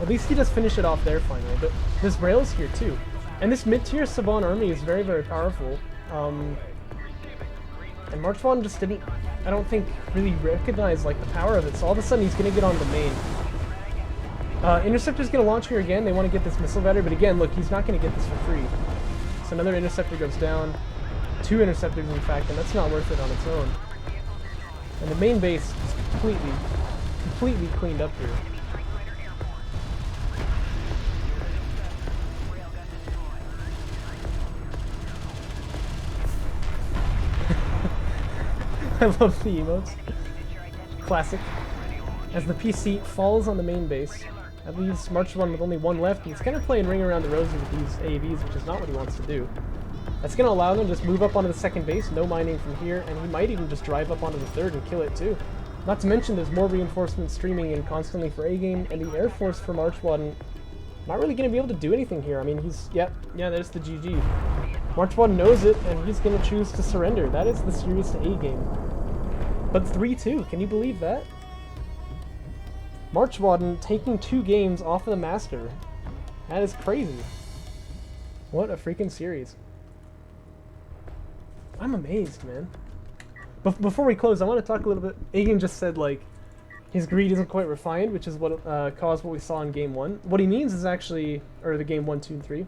At least he does finish it off there finally, but there's rails here too. And this mid-tier Saban army is very, very powerful. And MarchWaden just didn't, I don't think, really recognize like the power of it. So all of a sudden he's going to get on the main. Interceptor's going to launch here again. They want to get this missile battery, but again, look, he's not going to get this for free. So another interceptor goes down. 2 interceptors, in fact, and that's not worth it on its own. And the main base is completely cleaned up here. I love the emotes. Classic. As the PC falls on the main base, that leaves MarchWaden with only 1 left, and he's kind of playing ring around the rosy with these AVs, which is not what he wants to do. That's going to allow them to just move up onto the second base, no mining from here, and he might even just drive up onto the third and kill it too. Not to mention there's more reinforcements streaming in constantly for A-game, and the Air Force for MarchWaden not really going to be able to do anything here. I mean, he's... yeah, there's the GG. MarchWaden knows it, and he's going to choose to surrender. That is the series to A-game. But 3-2, can you believe that? MarchWaden taking 2 games off of the Master. That is crazy. What a freaking series. I'm amazed, man. Before we close, I want to talk a little bit. A-game just said, like, his greed isn't quite refined, which is what caused what we saw in Game 1. What he means is actually, or the Game 1, 2, and 3.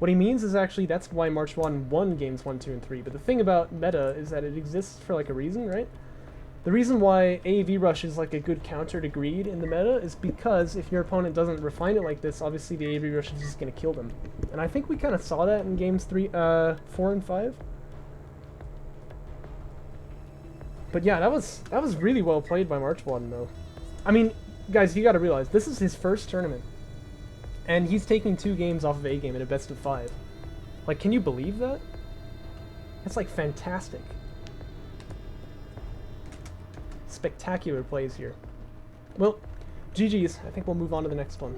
What he means is actually that's why MarchWaden won Games 1, 2, and 3. But the thing about meta is that it exists for, like, a reason, right? The reason why AAV Rush is like a good counter to greed in the meta is because if your opponent doesn't refine it like this, obviously the AAV Rush is just going to kill them. And I think we kind of saw that in Games 4 and 5. But yeah, that was really well played by MarchWaden though. I mean, guys, you got to realize this is his first tournament, and he's taking 2 games off of A-game in a best of 5. Like, can you believe that? That's like fantastic. Spectacular plays here. Well, GG's. I think we'll move on to the next one.